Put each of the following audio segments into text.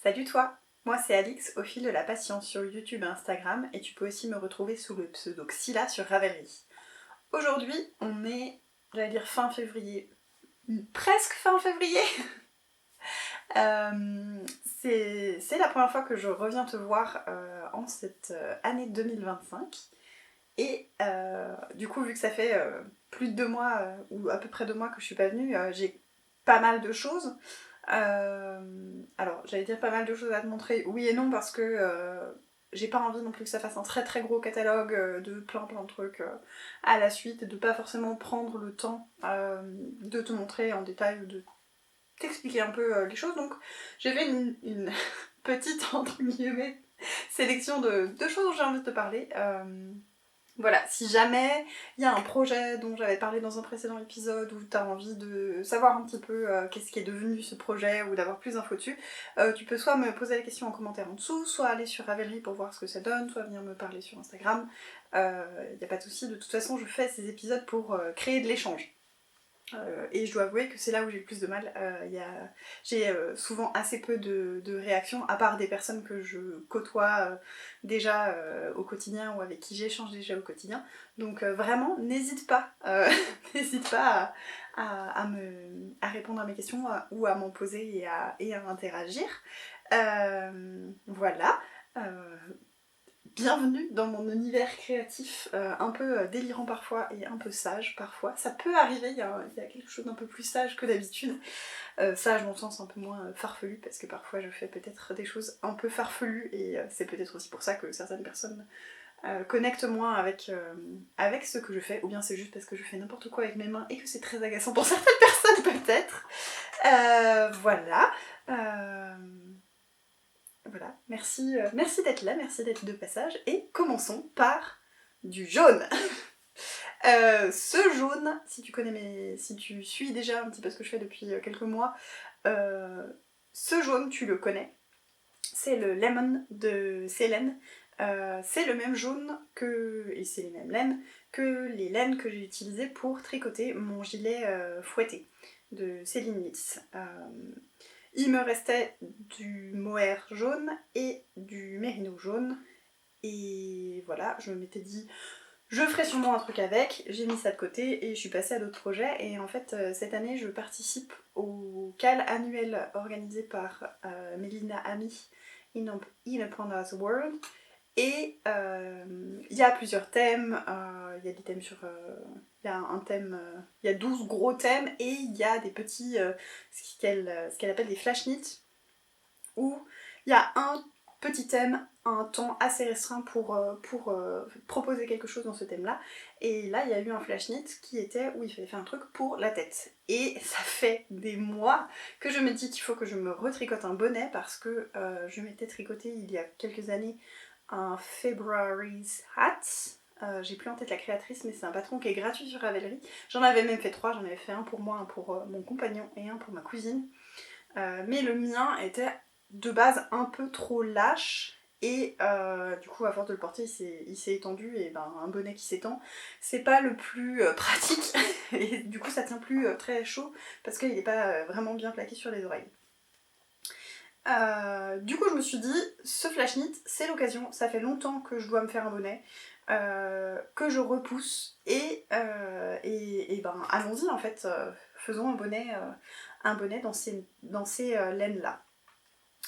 Salut toi, moi c'est Alix au fil de la patience sur YouTube et Instagram et tu peux aussi me retrouver sous le pseudo Xyla sur Ravelry. Aujourd'hui on est, j'allais dire fin février, presque fin février. C'est la première fois que je reviens te voir en cette année 2025 et du coup vu que ça fait plus de 2 mois ou à peu près 2 mois que je suis pas venue, j'ai pas mal de choses. Alors, j'allais dire pas mal de choses à te montrer, oui et non, parce que j'ai pas envie non plus que ça fasse un très très gros catalogue de plein de trucs à la suite, et de pas forcément prendre le temps de te montrer en détail ou de t'expliquer un peu les choses. Donc, j'ai fait une petite, entre guillemets, sélection de choses dont j'ai envie de te parler. Voilà, si jamais il y a un projet dont j'avais parlé dans un précédent épisode ou tu as envie de savoir un petit peu qu'est-ce qui est devenu ce projet ou d'avoir plus d'infos dessus, tu peux soit me poser la question en commentaire en dessous, soit aller sur Ravelry pour voir ce que ça donne, soit venir me parler sur Instagram. Y a pas de souci, de toute façon je fais ces épisodes pour créer de l'échange. Et je dois avouer que c'est là où j'ai le plus de mal. J'ai souvent assez peu de réactions, à part des personnes que je côtoie déjà au quotidien ou avec qui j'échange déjà au quotidien. Donc vraiment, n'hésite pas, n'hésite pas à répondre à mes questions ou à m'en poser et à interagir. Voilà. Bienvenue dans mon univers créatif, un peu délirant parfois et un peu sage parfois. Ça peut arriver, il y a quelque chose d'un peu plus sage que d'habitude. Sage dans le sens un peu moins farfelu, parce que parfois je fais peut-être des choses un peu farfelues, et c'est peut-être aussi pour ça que certaines personnes connectent moins avec ce que je fais, ou bien c'est juste parce que je fais n'importe quoi avec mes mains et que c'est très agaçant pour certaines personnes peut-être. Voilà. Voilà, merci d'être là, merci d'être de passage, et commençons par du jaune. Ce jaune, si tu suis déjà un petit peu ce que je fais depuis quelques mois, ce jaune tu le connais, c'est le Lemon de Célène. C'est le même jaune et c'est les mêmes laines que les laines que j'ai utilisées pour tricoter mon gilet fouetté de Céline Litz. Il me restait du mohair jaune et du mérino jaune. Et voilà, je m'étais dit, je ferai sûrement un truc avec. J'ai mis ça de côté et je suis passée à d'autres projets. Et en fait, cette année, je participe au CAL annuel organisé par Mélina Ami in a Panda's World. Et il y a plusieurs thèmes, il y a des thèmes sur... il y a un thème, il y a 12 gros thèmes et il y a des petits, ce qu'elle appelle des flash knits, où il y a un petit thème, un temps assez restreint pour proposer quelque chose dans ce thème-là. Et là, il y a eu un flash knit qui était où il fallait faire un truc pour la tête. Et ça fait des mois que je me dis qu'il faut que je me retricote un bonnet, parce que je m'étais tricoté il y a quelques années un February's Hat. J'ai plus en tête la créatrice, mais c'est un patron qui est gratuit sur Ravelry. J'en avais même fait 3, j'en avais fait un pour moi, un pour mon compagnon et un pour ma cousine. Mais le mien était de base un peu trop lâche, et du coup à force de le porter il s'est étendu, et ben un bonnet qui s'étend c'est pas le plus pratique et du coup ça tient plus très chaud parce qu'il n'est pas vraiment bien plaqué sur les oreilles. Du coup je me suis dit, ce flash knit c'est l'occasion, ça fait longtemps que je dois me faire un bonnet, que je repousse, et ben allons-y en fait, faisons un bonnet dans ces laines là.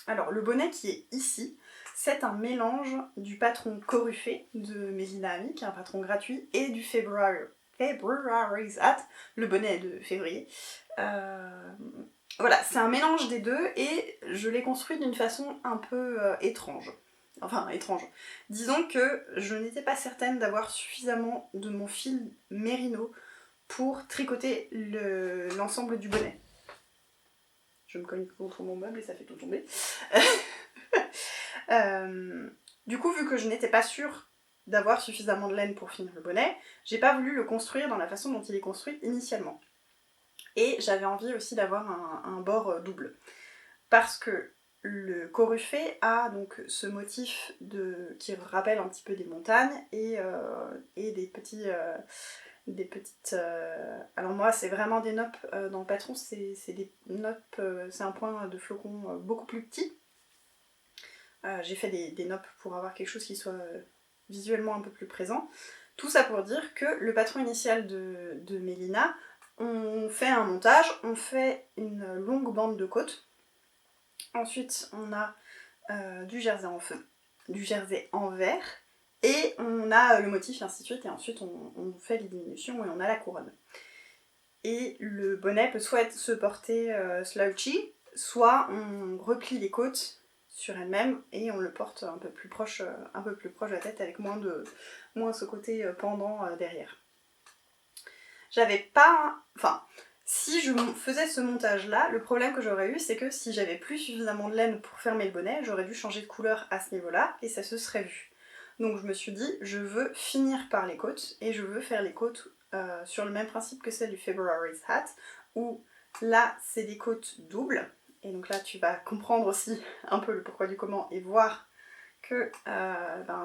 Alors le bonnet qui est ici, c'est un mélange du patron Corufé de Mélina Ami, qui est un patron gratuit, et du February's Hat, le bonnet de février. Voilà, c'est un mélange des deux, et je l'ai construit d'une façon un peu étrange. Enfin, étrange. Disons que je n'étais pas certaine d'avoir suffisamment de mon fil mérino pour tricoter l'ensemble du bonnet. Je me cogne contre mon meuble et ça fait tout tomber. Du coup, vu que je n'étais pas sûre d'avoir suffisamment de laine pour finir le bonnet, j'ai pas voulu le construire dans la façon dont il est construit initialement. Et j'avais envie aussi d'avoir un bord double. Parce que le Corufé a donc ce motif qui rappelle un petit peu des montagnes et des petites... Alors moi c'est vraiment des noppes dans le patron, c'est des noppes, c'est un point de flocon beaucoup plus petit. J'ai fait des noppes pour avoir quelque chose qui soit visuellement un peu plus présent. Tout ça pour dire que le patron initial de Mélina, on fait un montage, on fait une longue bande de côte. Ensuite, on a du jersey en feu, du jersey en vert, et on a le motif et ainsi de suite, et ensuite on fait les diminutions et on a la couronne. Et le bonnet peut soit se porter slouchy, soit on replie les côtes sur elle-même et on le porte un peu plus proche de la tête avec moins ce côté pendant derrière. J'avais pas... Enfin, si je faisais ce montage-là, le problème que j'aurais eu, c'est que si j'avais plus suffisamment de laine pour fermer le bonnet, j'aurais dû changer de couleur à ce niveau-là et ça se serait vu. Donc je me suis dit, je veux finir par les côtes et je veux faire les côtes sur le même principe que celle du February's Hat, où là c'est des côtes doubles, et donc là tu vas comprendre aussi un peu le pourquoi du comment et voir que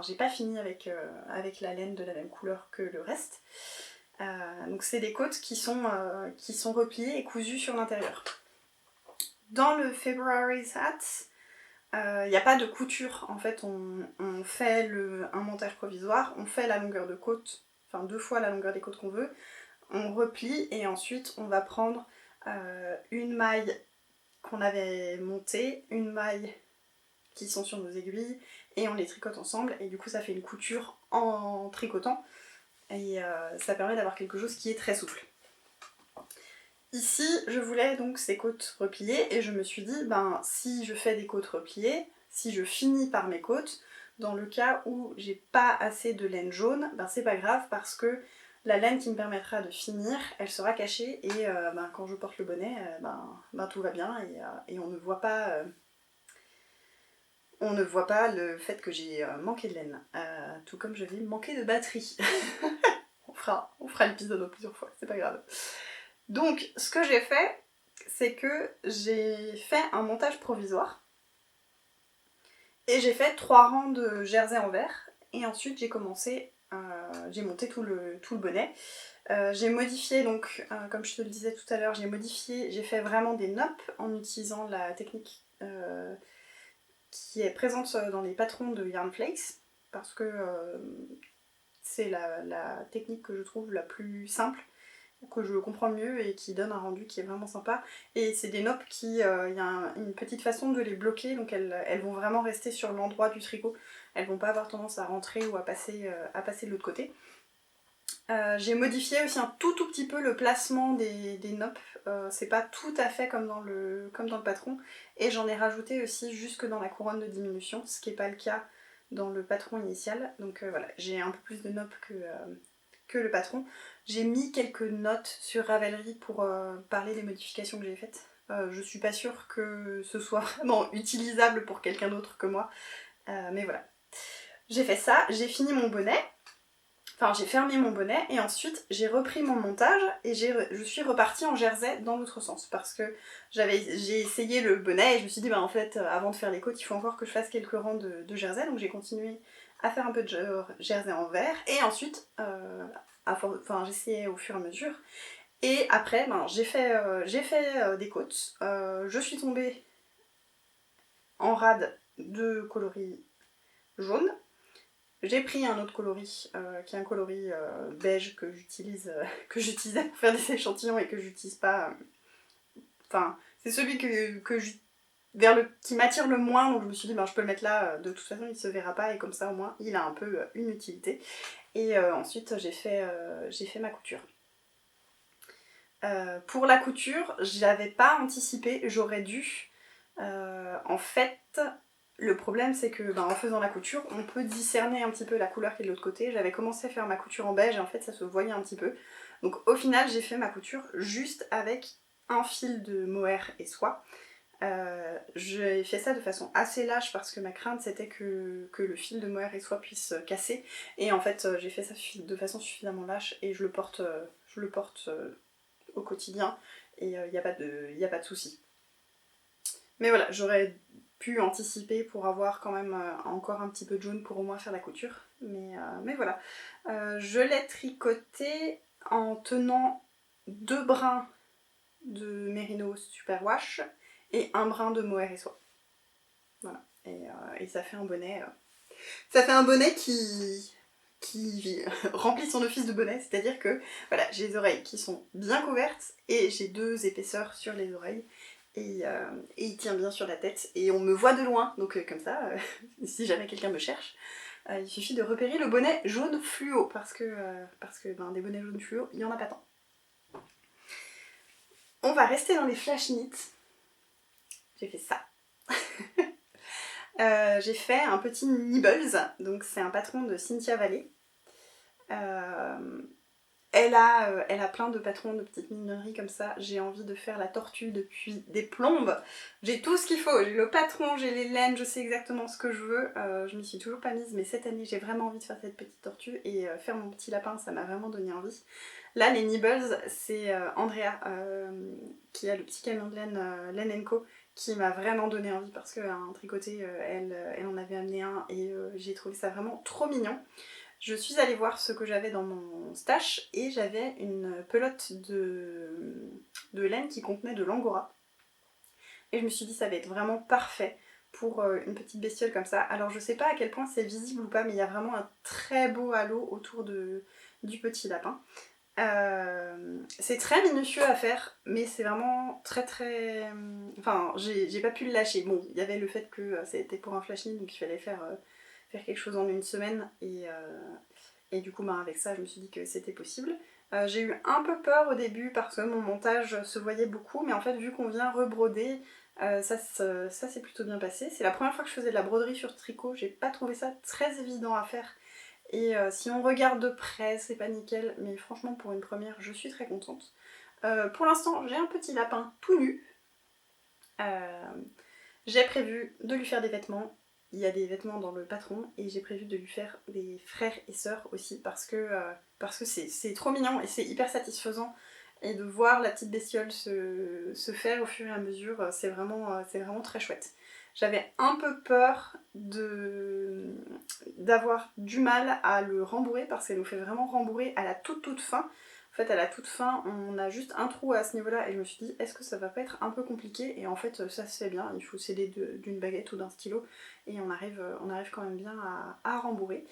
j'ai pas fini avec la laine de la même couleur que le reste. Donc c'est des côtes qui sont repliées et cousues sur l'intérieur. Dans le February's Hat, il n'y a pas de couture, en fait on fait un montage provisoire, on fait la longueur de côte, enfin 2 fois la longueur des côtes qu'on veut, on replie et ensuite on va prendre une maille qu'on avait montée, une maille qui sont sur nos aiguilles et on les tricote ensemble et du coup ça fait une couture en tricotant et ça permet d'avoir quelque chose qui est très souple. Ici, je voulais donc ces côtes repliées et je me suis dit, si je fais des côtes repliées, si je finis par mes côtes, dans le cas où j'ai pas assez de laine jaune, c'est pas grave parce que la laine qui me permettra de finir, elle sera cachée et quand je porte le bonnet, tout va bien et on ne voit pas le fait que j'ai manqué de laine, tout comme je vais manquer de batterie. on fera l'épisode en plusieurs fois, c'est pas grave. Donc, ce que j'ai fait, c'est que j'ai fait un montage provisoire et j'ai fait 3 rangs de jersey en vert et ensuite j'ai monté tout le bonnet. J'ai modifié donc, comme je te le disais tout à l'heure, j'ai fait vraiment des noppes en utilisant la technique qui est présente dans les patrons de Yarn Flakes parce que c'est la technique que je trouve la plus simple, que je comprends le mieux et qui donne un rendu qui est vraiment sympa. Et c'est des noppes qui, y a une petite façon de les bloquer, donc elles vont vraiment rester sur l'endroit du tricot. Elles vont pas avoir tendance à rentrer ou à passer de l'autre côté. J'ai modifié aussi un tout petit peu le placement des noppes. C'est pas tout à fait comme dans le patron. Et j'en ai rajouté aussi jusque dans la couronne de diminution, ce qui n'est pas le cas dans le patron initial. Donc voilà, j'ai un peu plus de noppes que le patron. J'ai mis quelques notes sur Ravelry pour parler des modifications que j'ai faites. Je suis pas sûre que ce soit vraiment utilisable pour quelqu'un d'autre que moi. Mais voilà. J'ai fait ça, j'ai fini mon bonnet. Enfin, j'ai fermé mon bonnet et ensuite j'ai repris mon montage et je suis repartie en jersey dans l'autre sens parce que j'ai essayé le bonnet et je me suis dit en fait avant de faire les côtes il faut encore que je fasse quelques rangs de jersey, donc j'ai continué à faire un peu de jersey en vert et ensuite j'essayais au fur et à mesure et après j'ai fait des côtes, je suis tombée en rade de coloris jaune. J'ai pris un autre coloris, qui est un coloris beige que j'utilisais pour faire des échantillons et que j'utilise pas. C'est celui qui m'attire le moins, donc je me suis dit je peux le mettre là, de toute façon il se verra pas et comme ça au moins il a un peu une utilité. Et ensuite j'ai fait ma couture. Pour la couture, j'avais pas anticipé, j'aurais dû. En fait, le problème c'est que en faisant la couture, on peut discerner un petit peu la couleur qui est de l'autre côté. J'avais commencé à faire ma couture en beige et en fait ça se voyait un petit peu. Donc au final j'ai fait ma couture juste avec un fil de mohair et soie. J'ai fait ça de façon assez lâche parce que ma crainte c'était que le fil de mohair et soie puisse casser. Et en fait j'ai fait ça de façon suffisamment lâche et je le porte au quotidien et il n'y a pas de souci. Mais voilà, j'aurais pu anticiper pour avoir quand même encore un petit peu de jaune pour au moins faire la couture. Mais voilà. Je l'ai tricoté en tenant 2 brins de Merino Superwash et un brin de mohair et soie. Voilà. Et ça fait un bonnet. Ça fait un bonnet qui remplit son office de bonnet, c'est-à-dire que voilà, j'ai les oreilles qui sont bien couvertes et j'ai 2 épaisseurs sur les oreilles et il tient bien sur la tête et on me voit de loin, donc comme ça, si jamais quelqu'un me cherche, il suffit de repérer le bonnet jaune fluo parce que ben, des bonnets jaunes fluo, il n'y en a pas tant. On va rester dans les flash knits. J'ai fait ça. J'ai fait un petit Nibbles, donc c'est un patron de Cynthia Valley. Elle a plein de patrons de petites mignonneries comme ça. J'ai envie de faire la tortue depuis des plombes. J'ai tout ce qu'il faut. J'ai le patron, j'ai les laines, je sais exactement ce que je veux. Je m'y suis toujours pas mise, mais cette année j'ai vraiment envie de faire cette petite tortue et faire mon petit lapin, ça m'a vraiment donné envie. Là, les Nibbles, c'est Andrea qui a le petit camion de laine Co qui m'a vraiment donné envie parce qu'un tricoté, elle en avait amené un et j'ai trouvé ça vraiment trop mignon. Je suis allée voir ce que j'avais dans mon stash et j'avais une pelote de laine qui contenait de l'angora. Et je me suis dit ça va être vraiment parfait pour une petite bestiole comme ça. Alors je sais pas à quel point c'est visible ou pas, mais il y a vraiment un très beau halo autour du petit lapin. C'est très minutieux à faire, mais c'est vraiment très très... Enfin, j'ai pas pu le lâcher. Bon, il y avait le fait que c'était pour un flash knit, donc il fallait faire quelque chose en une semaine, et du coup, bah, avec ça, je me suis dit que c'était possible. J'ai eu un peu peur au début parce que mon montage se voyait beaucoup, mais en fait, vu qu'on vient rebroder, ça s'est plutôt bien passé. C'est la première fois que je faisais de la broderie sur tricot, j'ai pas trouvé ça très évident à faire. Et si on regarde de près, c'est pas nickel, mais franchement pour une première, je suis très contente. Pour l'instant, j'ai un petit lapin tout nu. J'ai prévu de lui faire des vêtements. Il y a des vêtements dans le patron et j'ai prévu de lui faire des frères et sœurs aussi parce que c'est trop mignon et c'est hyper satisfaisant. Et de voir la petite bestiole se faire au fur et à mesure, c'est vraiment très chouette. J'avais un peu peur d'avoir du mal à le rembourrer parce qu'elle nous fait vraiment rembourrer à la toute fin. En fait, à la toute fin, on a juste un trou à ce niveau-là et je me suis dit, est-ce que ça va pas être un peu compliqué? Et en fait, ça se fait bien, il faut sceller d'une baguette ou d'un stylo et on arrive quand même bien à rembourrer.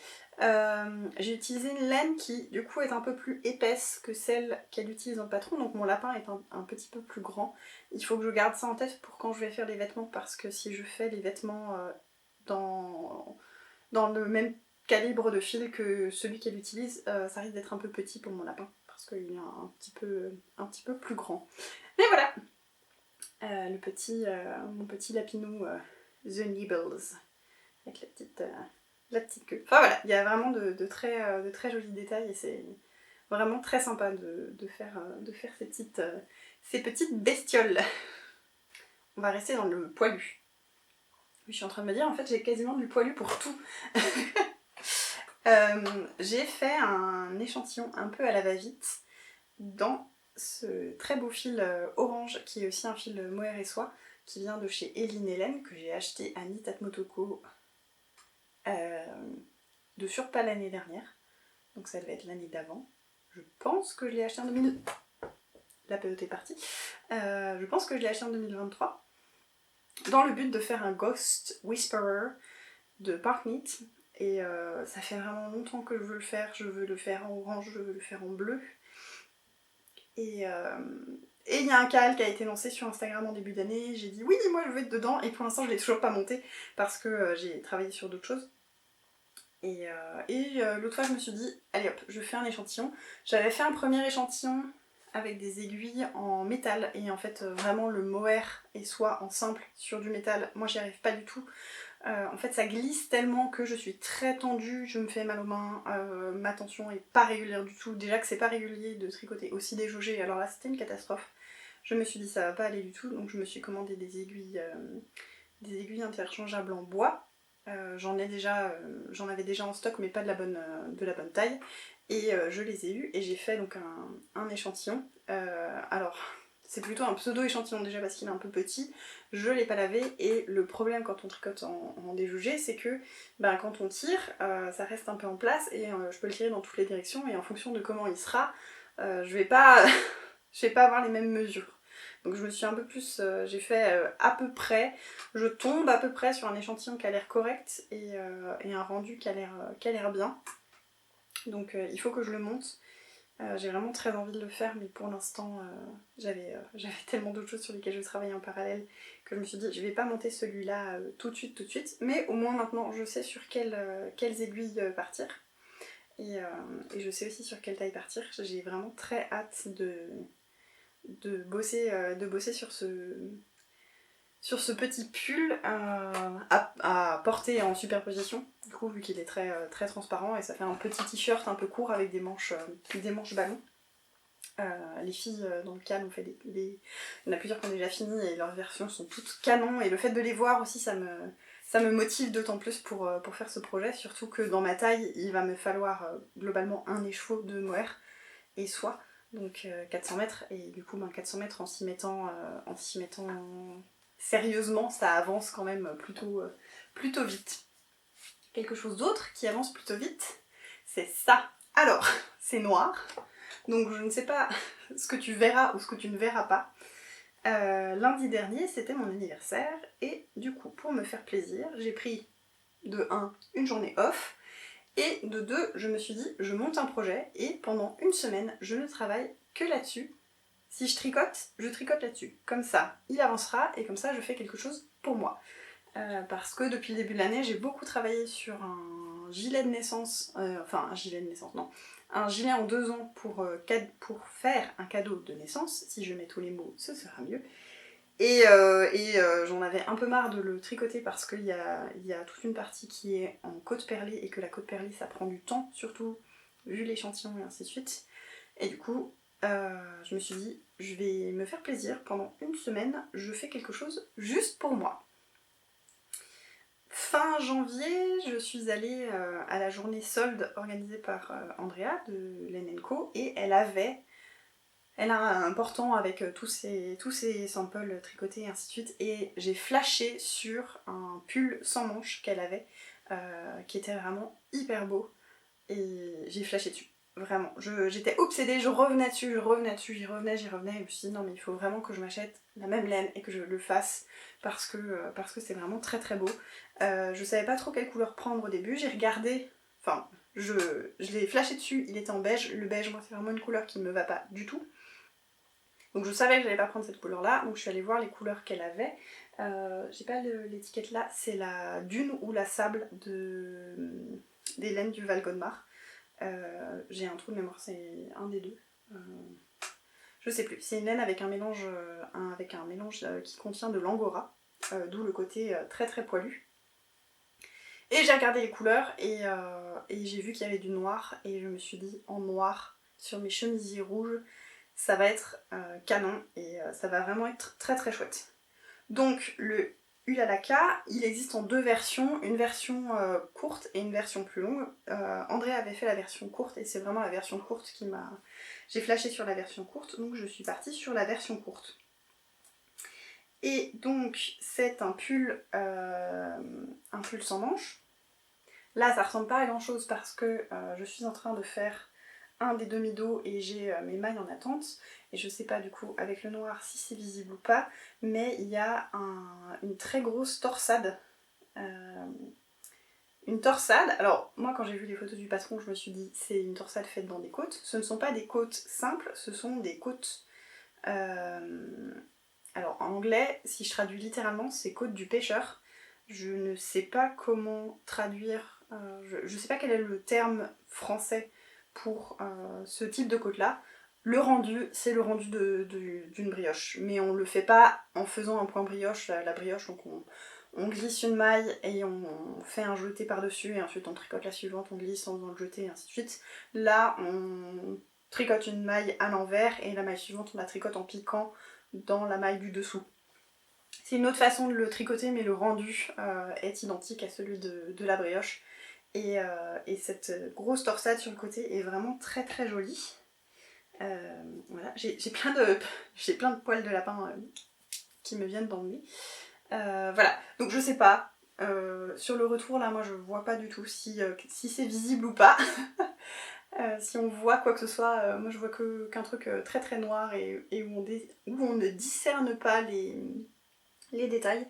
J'ai utilisé une laine qui, du coup, est un peu plus épaisse que celle qu'elle utilise dans le patron, donc mon lapin est un petit peu plus grand. Il faut que je garde ça en tête pour quand je vais faire les vêtements, parce que si je fais les vêtements dans le même calibre de fil que celui qu'elle utilise, ça risque d'être un peu petit pour mon lapin parce qu'il est un petit peu plus grand. Mais voilà, mon petit lapinou The Nibbles avec la petite queue. Enfin voilà, il y a vraiment de très jolis détails et c'est vraiment très sympa de faire ces petites bestioles. On va rester dans le poilu. Je suis en train de me dire, en fait, j'ai quasiment du poilu pour tout. J'ai fait un échantillon un peu à la va-vite dans ce très beau fil orange qui est aussi un fil mohair et soie qui vient de chez Eline Hélène que j'ai acheté à Knit at Motoko de surpas l'année dernière. Donc ça devait être l'année d'avant. Je pense que je l'ai acheté en 2000. La pelote est partie. Je pense que je l'ai acheté en 2023 dans le but de faire un Ghost Whisperer de Park Knit. Et ça fait vraiment longtemps que je veux le faire. Je veux le faire en orange, je veux le faire en bleu. Et il y a un KL qui a été lancé sur Instagram en début d'année. J'ai dit oui, moi je veux être dedans. Et pour l'instant, je l'ai toujours pas monté parce que j'ai travaillé sur d'autres choses. Et l'autre fois, je me suis dit, allez hop, je fais un échantillon. J'avais fait un premier échantillon avec des aiguilles en métal. Et en fait, vraiment le mohair et soie en simple sur du métal, moi j'y arrive pas du tout. En fait ça glisse tellement que je suis très tendue, je me fais mal aux mains, ma tension est pas régulière du tout. Déjà que c'est pas régulier de tricoter aussi déjaugé, alors là c'était une catastrophe. Je me suis dit ça va pas aller du tout, donc je me suis commandé des aiguilles interchangeables en bois. J'en avais déjà en stock mais pas de la bonne taille. Et je les ai eues et j'ai fait donc un échantillon. Alors c'est plutôt un pseudo échantillon déjà parce qu'il est un peu petit. Je l'ai pas lavé et le problème quand on tricote en déjaugé c'est que quand on tire ça reste un peu en place et je peux le tirer dans toutes les directions et en fonction de comment il sera je vais pas avoir les mêmes mesures. Donc je me suis un peu plus, j'ai fait à peu près, je tombe à peu près sur un échantillon qui a l'air correct et un rendu qui a l'air bien. Donc il faut que je le monte. J'ai vraiment très envie de le faire, mais pour l'instant j'avais tellement d'autres choses sur lesquelles je travaillais en parallèle que je me suis dit je vais pas monter celui-là tout de suite, mais au moins maintenant je sais sur quelles aiguilles partir et je sais aussi sur quelle taille partir. J'ai vraiment très hâte de bosser sur ce petit pull à porter en superposition, du coup vu qu'il est très transparent et ça fait un petit t-shirt un peu court avec des manches ballon. Les filles dans le cadre ont fait il y en a plusieurs qui ont déjà fini et leurs versions sont toutes canon et le fait de les voir aussi ça me motive d'autant plus pour faire ce projet, surtout que dans ma taille il va me falloir globalement un écheveau de mohair et soie, donc 400 mètres et du coup 400 mètres en s'y mettant sérieusement ça avance quand même plutôt vite. Quelque chose d'autre qui avance plutôt vite, c'est ça. Alors, c'est noir. Donc je ne sais pas ce que tu verras ou ce que tu ne verras pas. Lundi dernier, c'était mon anniversaire et du coup, pour me faire plaisir, j'ai pris de 1, une journée off et de 2, je me suis dit, je monte un projet et pendant une semaine, je ne travaille que là-dessus. Si je tricote là-dessus. Comme ça, il avancera et comme ça, je fais quelque chose pour moi. Parce que depuis le début de l'année, j'ai beaucoup travaillé sur un gilet de naissance, un gilet en 2 ans pour faire un cadeau de naissance. Si je mets tous les mots, ce sera mieux. Et j'en avais un peu marre de le tricoter parce qu'il y a toute une partie qui est en côte perlée et que la côte perlée ça prend du temps, surtout vu l'échantillon et ainsi de suite. Et du coup, je me suis dit, je vais me faire plaisir pendant une semaine, je fais quelque chose juste pour moi. Fin janvier, je suis allée à la journée solde organisée par Andrea de Laine & Co et elle a un portant avec tous ses samples tricotés et ainsi de suite et j'ai flashé sur un pull sans manches qu'elle avait qui était vraiment hyper beau et j'ai flashé dessus. Vraiment, j'étais obsédée, je revenais dessus, j'y revenais, et je me suis dit non mais il faut vraiment que je m'achète la même laine et que je le fasse parce que c'est vraiment très beau. Je savais pas trop quelle couleur prendre au début, j'ai regardé, enfin je l'ai flashé dessus, il était en beige, le beige moi c'est vraiment une couleur qui me va pas du tout. Donc je savais que j'allais pas prendre cette couleur là, donc je suis allée voir les couleurs qu'elle avait. J'ai pas l'étiquette là, c'est la dune ou la sable des laines du Val Godemar. J'ai un trou de mémoire, c'est un des deux. Je sais plus. C'est une laine avec un mélange, qui contient de l'angora, d'où le côté très poilu. Et j'ai regardé les couleurs et j'ai vu qu'il y avait du noir et je me suis dit en noir sur mes chemisiers rouges, ça va être canon et ça va vraiment être très chouette. Donc le Ulalaka, il existe en 2 versions, une version courte et une version plus longue. André avait fait la version courte et c'est vraiment la version courte qui m'a... J'ai flashé sur la version courte, donc je suis partie sur la version courte. Et donc c'est un pull sans manches. Là ça ressemble pas à grand chose parce que je suis en train de faire un des demi-dos et j'ai mes mailles en attente et je sais pas du coup avec le noir si c'est visible ou pas, mais il y a une très grosse torsade. Une torsade, alors moi quand j'ai vu les photos du patron je me suis dit c'est une torsade faite dans des côtes. Ce ne sont pas des côtes simples, ce sont des côtes... Alors en anglais, si je traduis littéralement, c'est côte du pêcheur. Je ne sais pas comment traduire, je sais pas quel est le terme français pour ce type de côte là. Le rendu, c'est le rendu d'une brioche, mais on le fait pas en faisant un point brioche, la brioche, donc on glisse une maille et on fait un jeté par dessus et ensuite on tricote la suivante, on glisse en faisant le jeté et ainsi de suite. Là on tricote une maille à l'envers et la maille suivante on la tricote en piquant dans la maille du dessous. C'est une autre façon de le tricoter mais le rendu est identique à celui de la brioche. Et cette grosse torsade sur le côté est vraiment très jolie. Voilà, j'ai plein de poils de lapin qui me viennent dans le nez. Voilà, donc je sais pas. Sur le retour là, moi je vois pas du tout si c'est visible ou pas. Si on voit quoi que ce soit, moi je vois qu'un truc très très noir et où on ne discerne pas les détails.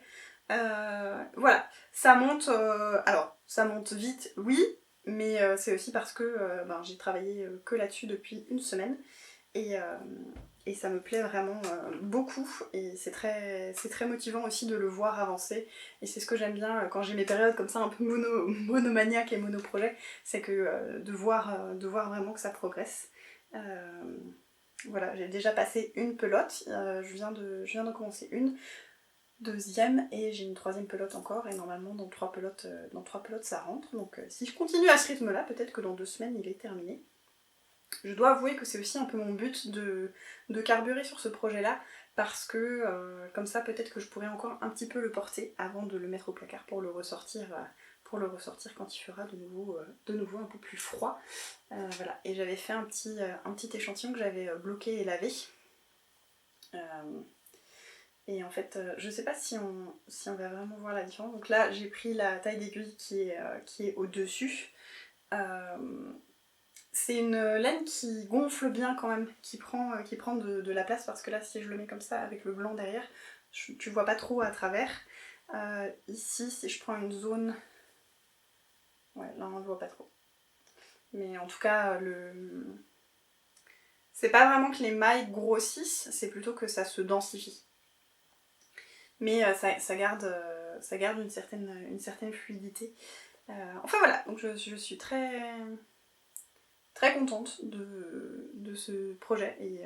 Voilà, ça monte, alors ça monte vite, oui, mais c'est aussi parce que j'ai travaillé que là-dessus depuis une semaine et, euh, et ça me plaît vraiment beaucoup et c'est très motivant aussi de le voir avancer et c'est ce que j'aime bien quand j'ai mes périodes comme ça un peu monomaniaque et monoprojet, c'est que de voir vraiment que ça progresse. Voilà, j'ai déjà passé une pelote, je viens de commencer une deuxième et j'ai une troisième pelote encore et normalement dans trois pelotes ça rentre, donc si je continue à ce rythme là peut-être que dans 2 semaines il est terminé. Je dois avouer que c'est aussi un peu mon but de carburer sur ce projet là parce que comme ça peut-être que je pourrais encore un petit peu le porter avant de le mettre au placard pour le ressortir quand il fera de nouveau un peu plus froid. Voilà, et j'avais fait un petit échantillon que j'avais bloqué et lavé. Et en fait, je sais pas si on va vraiment voir la différence. Donc là, j'ai pris la taille d'aiguille qui est au-dessus. C'est une laine qui gonfle bien quand même, qui prend de la place parce que là, si je le mets comme ça avec le blanc derrière, tu vois pas trop à travers. Ici, si je prends une zone... Ouais, là on ne voit pas trop. Mais en tout cas, c'est pas vraiment que les mailles grossissent, c'est plutôt que ça se densifie. Mais ça garde une certaine fluidité. Enfin voilà, donc je suis très, très contente de ce projet et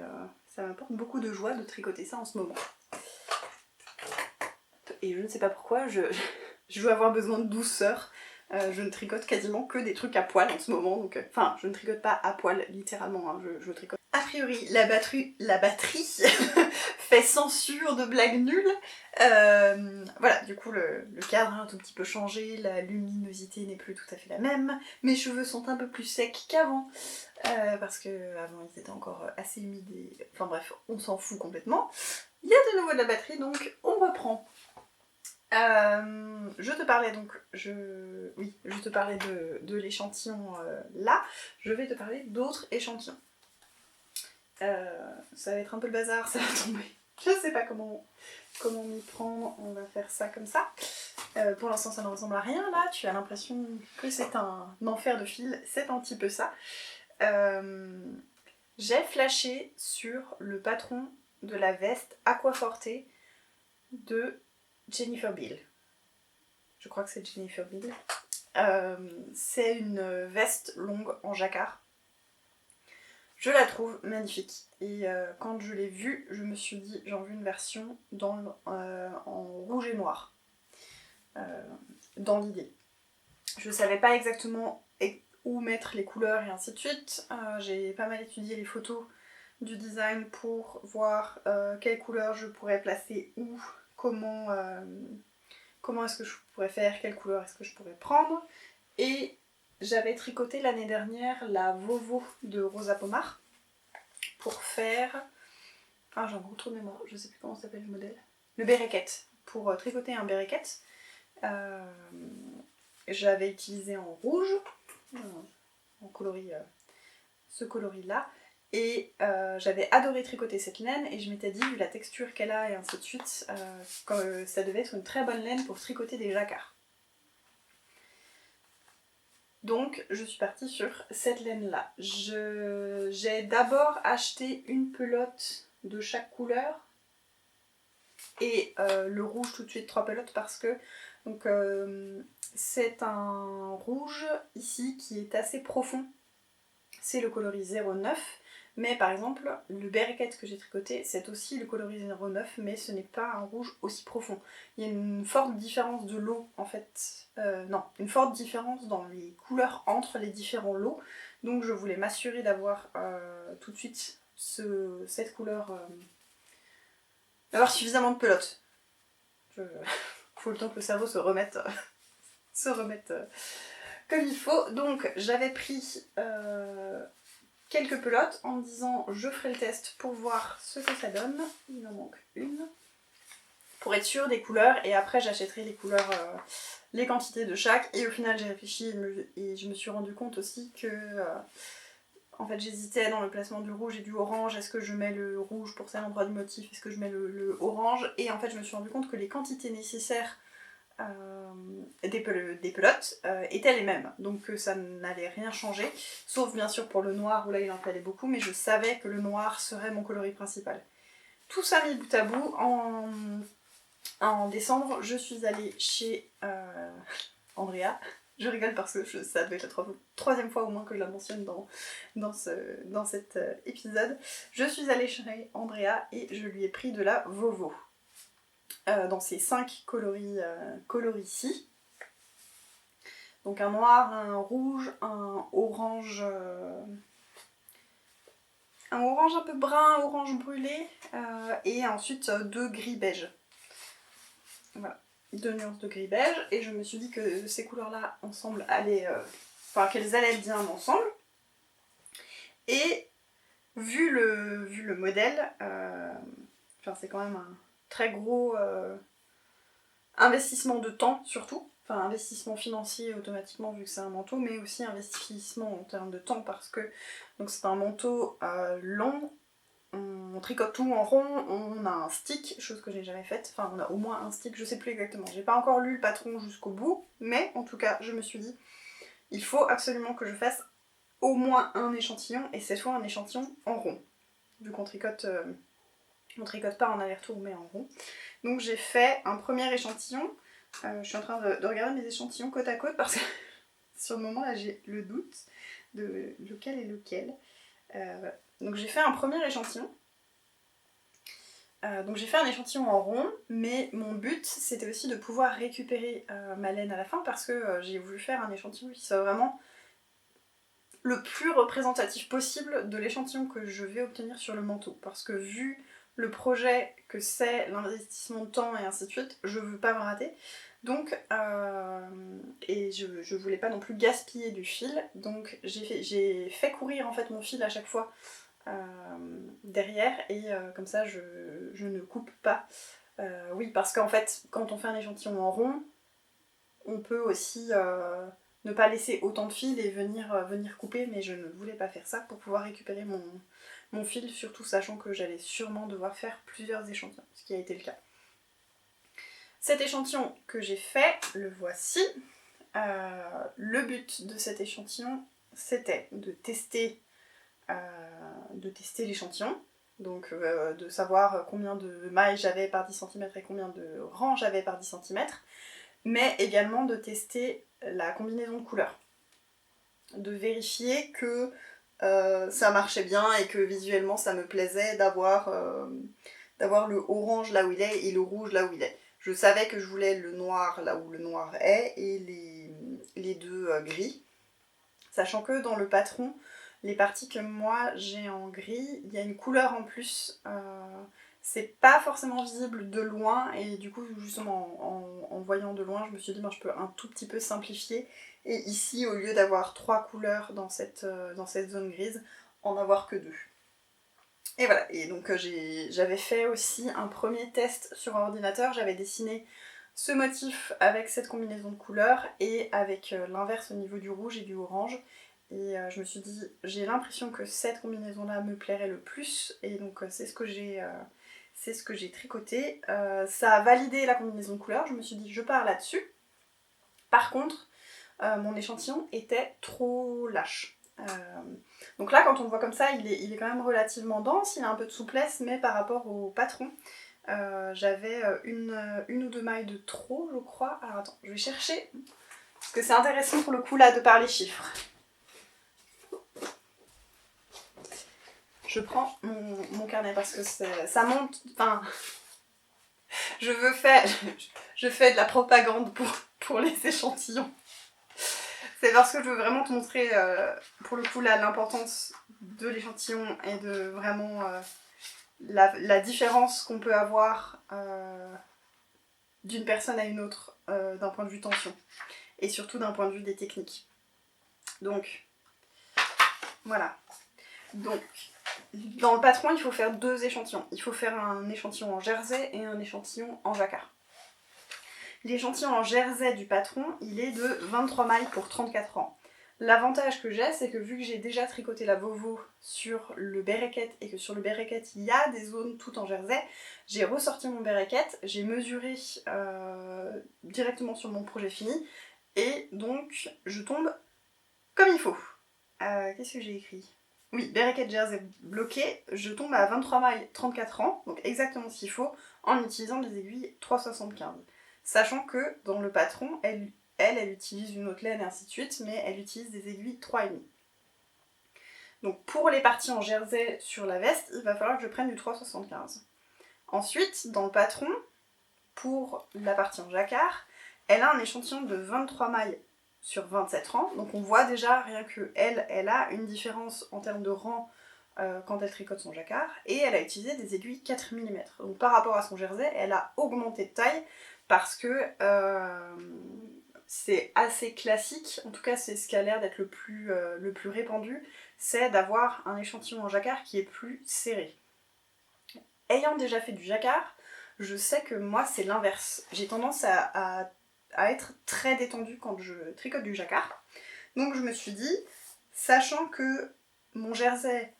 ça m'apporte beaucoup de joie de tricoter ça en ce moment. Et je ne sais pas pourquoi, je veux avoir besoin de douceur. Je ne tricote quasiment que des trucs à poil en ce moment, donc enfin je ne tricote pas à poil littéralement, hein, je tricote. A priori la batterie fait censure de blagues nulles. Voilà, du coup le cadre a un tout petit peu changé, la luminosité n'est plus tout à fait la même, mes cheveux sont un peu plus secs qu'avant, parce que avant ils étaient encore assez humides et... Enfin bref, on s'en fout complètement. Il y a de nouveau de la batterie, donc on reprend. Je te parlais donc, je te parlais de l'échantillon là, je vais te parler d'autres échantillons. Ça va être un peu le bazar, ça va tomber. Je sais pas comment m'y prendre, on va faire ça comme ça. Pour l'instant ça ne ressemble à rien là, tu as l'impression que c'est un enfer de fil, c'est un petit peu ça. J'ai flashé sur le patron de la veste Aquaforte de Jennifer Beal. Je crois que c'est Jennifer Beal. C'est une veste longue en jacquard. Je la trouve magnifique. Et quand je l'ai vue, je me suis dit, j'en veux une version en rouge et noir. Dans l'idée. Je savais pas exactement où mettre les couleurs et ainsi de suite. J'ai pas mal étudié les photos du design pour voir quelles couleurs je pourrais placer où, comment est-ce que je pourrais faire, quelle couleur est-ce que je pourrais prendre. Et j'avais tricoté l'année dernière la Vovo de Rosa Pomar pour faire... Ah, j'ai un gros trou de mémoire, je sais plus comment s'appelle le modèle. Le bereket, pour tricoter un bereket. J'avais utilisé en rouge, en coloris, ce coloris-là. Et j'avais adoré tricoter cette laine et je m'étais dit, vu la texture qu'elle a et ainsi de suite, ça devait être une très bonne laine pour tricoter des jacquards. Donc je suis partie sur cette laine-là. J'ai d'abord acheté une pelote de chaque couleur et le rouge tout de suite 3 pelotes parce que donc, c'est un rouge ici qui est assez profond. C'est le coloris 09. Mais par exemple, le bereket que j'ai tricoté, c'est aussi le coloris 09, mais ce n'est pas un rouge aussi profond. Il y a une forte différence de lot, en fait. Une forte différence dans les couleurs entre les différents lots. Donc je voulais m'assurer d'avoir tout de suite cette couleur... d'avoir suffisamment de pelote. Faut le temps que le cerveau se remette comme il faut. Donc j'avais pris... quelques pelotes en me disant je ferai le test pour voir ce que ça donne. Il en manque une. Pour être sûre des couleurs et après j'achèterai les couleurs, les quantités de chaque. Et au final j'ai réfléchi et je me suis rendu compte aussi que En fait, j'hésitais dans le placement du rouge et du orange. Est-ce que je mets le rouge pour tel endroit du motif? Est-ce que je mets le orange? Et en fait, je me suis rendu compte que les quantités nécessaires des pelotes étaient les mêmes. Donc ça n'allait rien changer. Sauf bien sûr pour le noir où là il en fallait beaucoup. Mais je savais que le noir serait mon coloris principal. Tout ça mis bout à bout, en décembre, je suis allée chez Andrea. Je rigole parce que ça devait être la troisième fois au moins que je la mentionne dans cet épisode. Je suis allée chez Andrea et je lui ai pris de la Vovo. Dans ces 5 coloris-ci. Donc un noir, un rouge, un orange un peu brun, orange brûlé, et ensuite 2 gris beige. Voilà. 2 nuances de gris beige, et je me suis dit que ces couleurs-là, ensemble, qu'elles allaient bien ensemble. Et vu le modèle, c'est quand même un très gros investissement de temps, surtout. Enfin, investissement financier automatiquement vu que c'est un manteau, mais aussi investissement en termes de temps parce que donc c'est un manteau long. On tricote tout en rond, on a un stick, chose que j'ai jamais faite, enfin on a au moins un stick, je sais plus exactement, j'ai pas encore lu le patron jusqu'au bout, mais en tout cas je me suis dit, il faut absolument que je fasse au moins un échantillon, et cette fois un échantillon en rond, vu qu'on tricote, on tricote pas en aller-retour mais en rond. Donc j'ai fait un premier échantillon, je suis en train de regarder mes échantillons côte à côte parce que sur le moment là j'ai le doute de lequel est lequel. Donc j'ai fait un premier échantillon. Donc j'ai fait un échantillon en rond, mais mon but c'était aussi de pouvoir récupérer ma laine à la fin parce que j'ai voulu faire un échantillon qui soit vraiment le plus représentatif possible de l'échantillon que je vais obtenir sur le manteau. Parce que vu le projet que c'est, l'investissement de temps et ainsi de suite, je veux pas me rater. Donc, et je voulais pas non plus gaspiller du fil, donc j'ai fait courir en fait mon fil à chaque fois derrière et comme ça je ne coupe pas. Oui, parce qu'en fait quand on fait un échantillon en rond, on peut aussi ne pas laisser autant de fil et venir couper, mais je ne voulais pas faire ça pour pouvoir récupérer mon fil, surtout sachant que j'allais sûrement devoir faire plusieurs échantillons, ce qui a été le cas. Cet échantillon que j'ai fait, le voici. Le but de cet échantillon, c'était de tester l'échantillon, donc de savoir combien de mailles j'avais par 10 cm et combien de rangs j'avais par 10 cm, mais également de tester la combinaison de couleurs, de vérifier que ça marchait bien et que visuellement ça me plaisait d'avoir le orange là où il est et le rouge là où il est. Je savais que je voulais le noir là où le noir est et les 2 gris, sachant que dans le patron, les parties que moi j'ai en gris, il y a une couleur en plus, c'est pas forcément visible de loin, et du coup justement en voyant de loin je me suis dit je peux un tout petit peu simplifier, et ici au lieu d'avoir 3 couleurs dans cette zone grise, en avoir que 2. Et voilà, et donc j'avais fait aussi un premier test sur ordinateur, j'avais dessiné ce motif avec cette combinaison de couleurs et avec l'inverse au niveau du rouge et du orange. Et je me suis dit, j'ai l'impression que cette combinaison-là me plairait le plus, et donc c'est ce que j'ai tricoté. Ça a validé la combinaison de couleurs, je me suis dit, je pars là-dessus. Par contre, mon échantillon était trop lâche. Donc là, quand on le voit comme ça, il est quand même relativement dense, il a un peu de souplesse, mais par rapport au patron, j'avais une ou 2 mailles de trop, je crois. Alors attends, je vais chercher, parce que c'est intéressant pour le coup là de parler chiffres. Je prends mon carnet parce que ça monte, enfin, je fais de la propagande pour les échantillons. C'est parce que je veux vraiment te montrer, pour le coup, là, l'importance de l'échantillon et de vraiment la différence qu'on peut avoir d'une personne à une autre d'un point de vue tension. Et surtout d'un point de vue des techniques. Donc, voilà. Donc, dans le patron, il faut faire 2 échantillons. Il faut faire un échantillon en jersey et un échantillon en jacquard. L'échantillon en jersey du patron, il est de 23 mailles pour 34 rangs. L'avantage que j'ai, c'est que vu que j'ai déjà tricoté la Vovo sur le bereket et que sur le bereket il y a des zones tout en jersey, j'ai ressorti mon bereket, j'ai mesuré directement sur mon projet fini et donc je tombe comme il faut. Qu'est-ce que j'ai écrit ? Oui, bereket jersey bloqué, je tombe à 23 mailles 34 rangs, donc exactement ce qu'il faut, en utilisant des aiguilles 3,75. Sachant que dans le patron, elle utilise une autre laine et ainsi de suite, mais elle utilise des aiguilles 3,5. Donc pour les parties en jersey sur la veste, il va falloir que je prenne du 3,75. Ensuite, dans le patron, pour la partie en jacquard, elle a un échantillon de 23 mailles sur 27 rangs, donc on voit déjà rien que elle a une différence en termes de rang quand elle tricote son jacquard, et elle a utilisé des aiguilles 4 mm. Donc par rapport à son jersey, elle a augmenté de taille parce que c'est assez classique, en tout cas c'est ce qui a l'air d'être le plus répandu, c'est d'avoir un échantillon en jacquard qui est plus serré. Ayant déjà fait du jacquard, je sais que moi c'est l'inverse. J'ai tendance à être très détendue quand je tricote du jacquard. Donc je me suis dit, sachant que mon jersey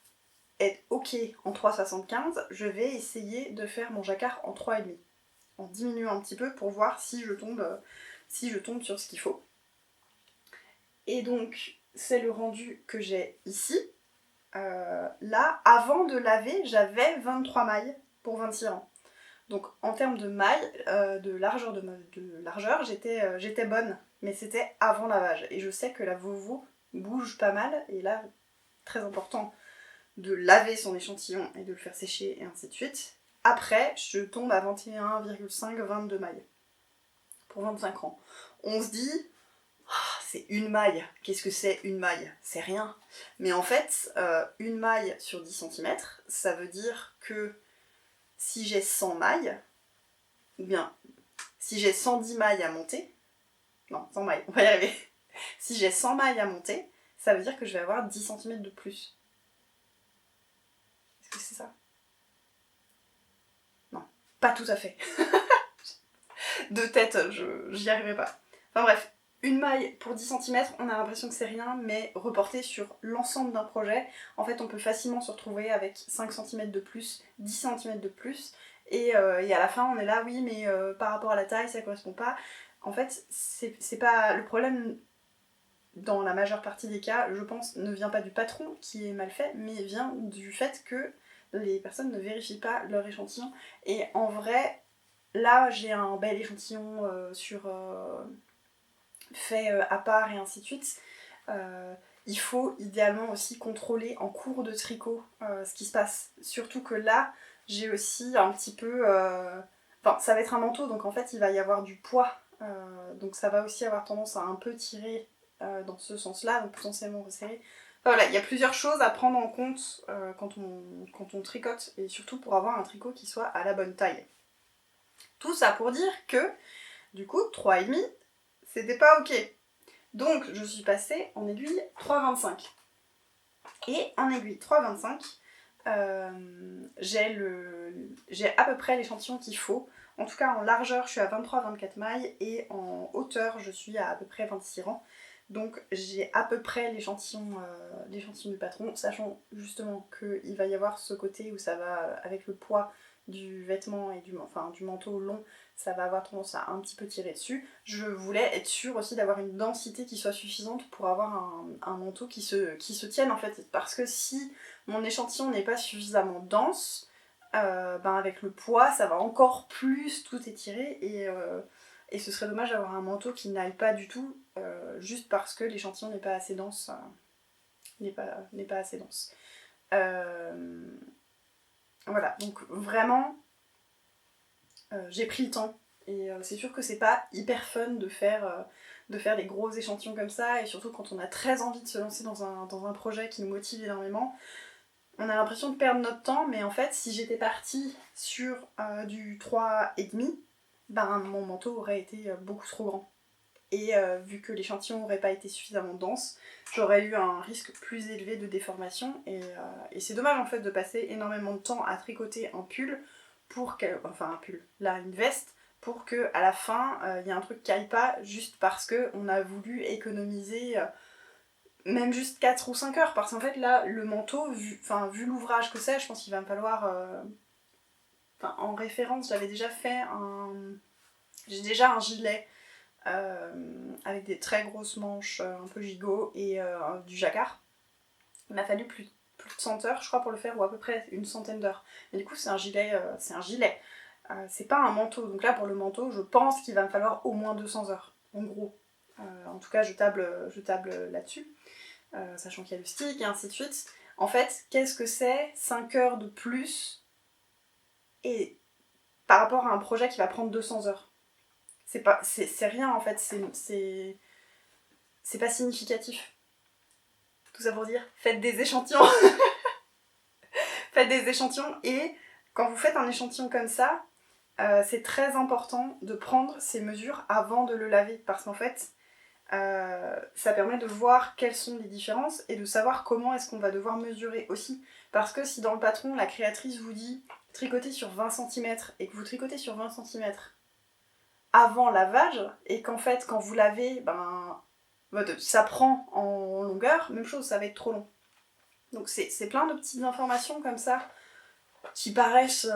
est ok en 3,75, je vais essayer de faire mon jacquard en 3,5. En diminuant un petit peu pour voir si je tombe sur ce qu'il faut. Et donc c'est le rendu que j'ai ici. Là, avant de laver, j'avais 23 mailles pour 26 rangs. Donc en termes de mailles, de largeur, j'étais bonne, mais c'était avant lavage. Et je sais que la Vovo bouge pas mal, et là, très important de laver son échantillon et de le faire sécher et ainsi de suite. Après, je tombe à 21,5-22 mailles pour 25 rangs. On se dit, c'est une maille. Qu'est-ce que c'est une maille ? C'est rien. Mais en fait, une maille sur 10 cm, ça veut dire que si j'ai 100 mailles, ou bien si j'ai 110 mailles à monter, non, 100 mailles, on va y arriver. Si j'ai 100 mailles à monter, ça veut dire que je vais avoir 10 cm de plus. Est-ce que c'est ça ? Non, pas tout à fait. De tête, j'y arriverai pas. Enfin bref, une maille pour 10 cm, on a l'impression que c'est rien, mais reporté sur l'ensemble d'un projet, en fait on peut facilement se retrouver avec 5 cm de plus, 10 cm de plus, et à la fin on est là, oui mais par rapport à la taille ça correspond pas. En fait, c'est pas le problème. Dans la majeure partie des cas, je pense, ne vient pas du patron qui est mal fait, mais vient du fait que les personnes ne vérifient pas leur échantillon. Et en vrai, là j'ai un bel échantillon fait à part et ainsi de suite. Il faut idéalement aussi contrôler en cours de tricot ce qui se passe. Surtout que là, j'ai aussi un petit peu... Enfin, ça va être un manteau, donc en fait il va y avoir du poids. Donc ça va aussi avoir tendance à un peu tirer dans ce sens-là, donc potentiellement resserrer. Enfin, voilà, il y a plusieurs choses à prendre en compte quand on tricote, et surtout pour avoir un tricot qui soit à la bonne taille. Tout ça pour dire que, du coup, 3,5, c'était pas ok. Donc je suis passée en aiguille 3,25. Et en aiguille 3,25, j'ai à peu près l'échantillon qu'il faut. En tout cas en largeur je suis à 23-24 mailles et en hauteur je suis à peu près 26 rangs. Donc j'ai à peu près l'échantillon du patron, sachant justement qu'il va y avoir ce côté où ça va, avec le poids du vêtement et du manteau long, ça va avoir tendance à un petit peu tirer dessus. Je voulais être sûre aussi d'avoir une densité qui soit suffisante pour avoir un manteau qui se tienne en fait. Parce que si mon échantillon n'est pas suffisamment dense, avec le poids ça va encore plus tout étirer et ce serait dommage d'avoir un manteau qui n'aille pas du tout juste parce que l'échantillon n'est pas assez dense. N'est pas assez dense. Voilà, donc vraiment j'ai pris le temps et c'est sûr que c'est pas hyper fun de faire des gros échantillons comme ça, et surtout quand on a très envie de se lancer dans un projet qui nous motive énormément. On a l'impression de perdre notre temps, mais en fait, si j'étais partie sur du 3,5, mon manteau aurait été beaucoup trop grand. Et vu que l'échantillon n'aurait pas été suffisamment dense, j'aurais eu un risque plus élevé de déformation. Et c'est dommage en fait de passer énormément de temps à tricoter un pull, une veste, pour qu'à la fin, il y ait un truc qui aille pas, juste parce qu'on a voulu économiser même juste 4 ou 5 heures, parce qu'en fait là, le manteau, vu l'ouvrage que c'est, je pense qu'il va me falloir... en référence, j'ai déjà un gilet avec des très grosses manches, un peu gigot, et du jacquard. Il m'a fallu plus de 100 heures, je crois, pour le faire, ou à peu près une centaine d'heures. Mais du coup, c'est un gilet. C'est pas un manteau. Donc là, pour le manteau, je pense qu'il va me falloir au moins 200 heures, en gros. En tout cas, je table là-dessus, sachant qu'il y a le stick et ainsi de suite. En fait, qu'est-ce que c'est 5 heures de plus et par rapport à un projet qui va prendre 200 heures? C'est rien en fait, c'est pas significatif. Tout ça pour dire, faites des échantillons. Faites des échantillons et quand vous faites un échantillon comme ça, c'est très important de prendre ces mesures avant de le laver parce qu'en fait, ça permet de voir quelles sont les différences et de savoir comment est-ce qu'on va devoir mesurer aussi. Parce que si dans le patron, la créatrice vous dit tricoter sur 20 cm et que vous tricotez sur 20 cm avant lavage et qu'en fait, quand vous lavez, ça prend en longueur, même chose, ça va être trop long. Donc c'est plein de petites informations comme ça qui paraissent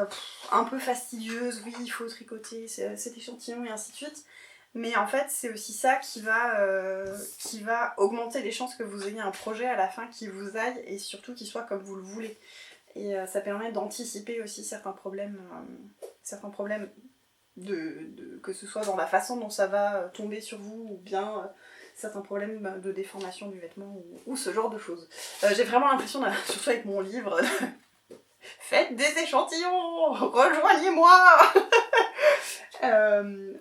un peu fastidieuses. Oui, il faut tricoter cet échantillon et ainsi de suite. Mais en fait, c'est aussi ça qui va augmenter les chances que vous ayez un projet à la fin qui vous aille et surtout qui soit comme vous le voulez. Et ça permet d'anticiper aussi certains problèmes que ce soit dans la façon dont ça va tomber sur vous ou bien certains problèmes de déformation du vêtement ou ce genre de choses. J'ai vraiment l'impression, surtout avec mon livre, faites des échantillons, rejoignez-moi.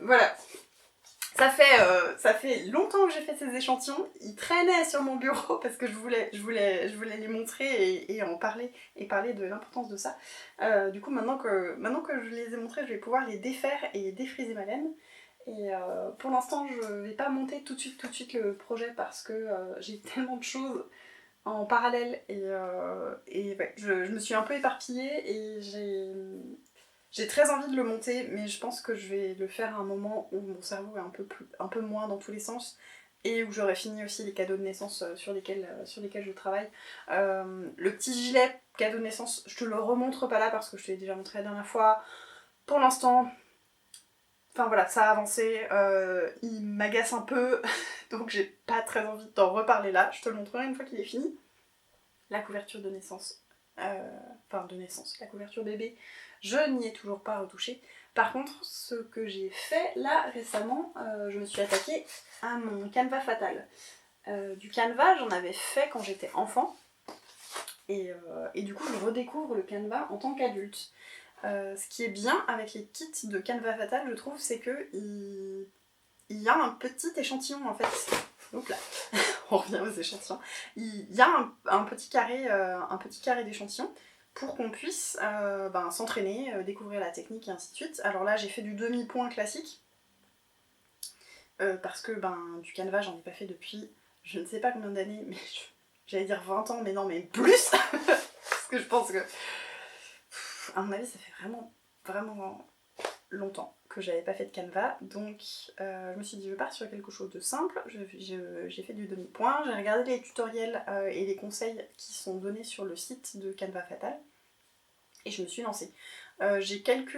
Voilà. Ça fait longtemps que j'ai fait ces échantillons, ils traînaient sur mon bureau parce que je voulais les montrer et en parler, et parler de l'importance de ça. Du coup, maintenant que je les ai montrés, je vais pouvoir les défaire et défriser ma laine. Et pour l'instant, je vais pas monter tout de suite le projet parce que j'ai tellement de choses en parallèle et ouais, je me suis un peu éparpillée et j'ai très envie de le monter, mais je pense que je vais le faire à un moment où mon cerveau est un peu moins dans tous les sens et où j'aurai fini aussi les cadeaux de naissance sur lesquels je travaille. Le petit gilet cadeau de naissance, je te le remontre pas là parce que je te l'ai déjà montré la dernière fois. Pour l'instant, enfin voilà, ça a avancé, il m'agace un peu, donc j'ai pas très envie de t'en reparler là. Je te le montrerai une fois qu'il est fini. La couverture de naissance, la couverture bébé, je n'y ai toujours pas retouché. Par contre, ce que j'ai fait là récemment, je me suis attaquée à mon canevas fatal. Du canevas, j'en avais fait quand j'étais enfant, et du coup, je redécouvre le canevas en tant qu'adulte. Ce qui est bien avec les kits de canevas fatal, je trouve, c'est que il y a un petit échantillon en fait. Oups là. On revient aux échantillons. Il y a un petit carré d'échantillons pour qu'on puisse s'entraîner, découvrir la technique et ainsi de suite. Alors là, j'ai fait du demi-point classique parce que du canevas, j'en ai pas fait depuis je ne sais pas combien d'années, mais j'allais dire 20 ans, mais non, mais plus. Parce que je pense que à mon avis, ça fait vraiment, vraiment longtemps que j'avais pas fait de canevas, donc je me suis dit je pars sur quelque chose de simple. J'ai fait du demi-point, j'ai regardé les tutoriels et les conseils qui sont donnés sur le site de Canva Fatal et je me suis lancée. J'ai quelques...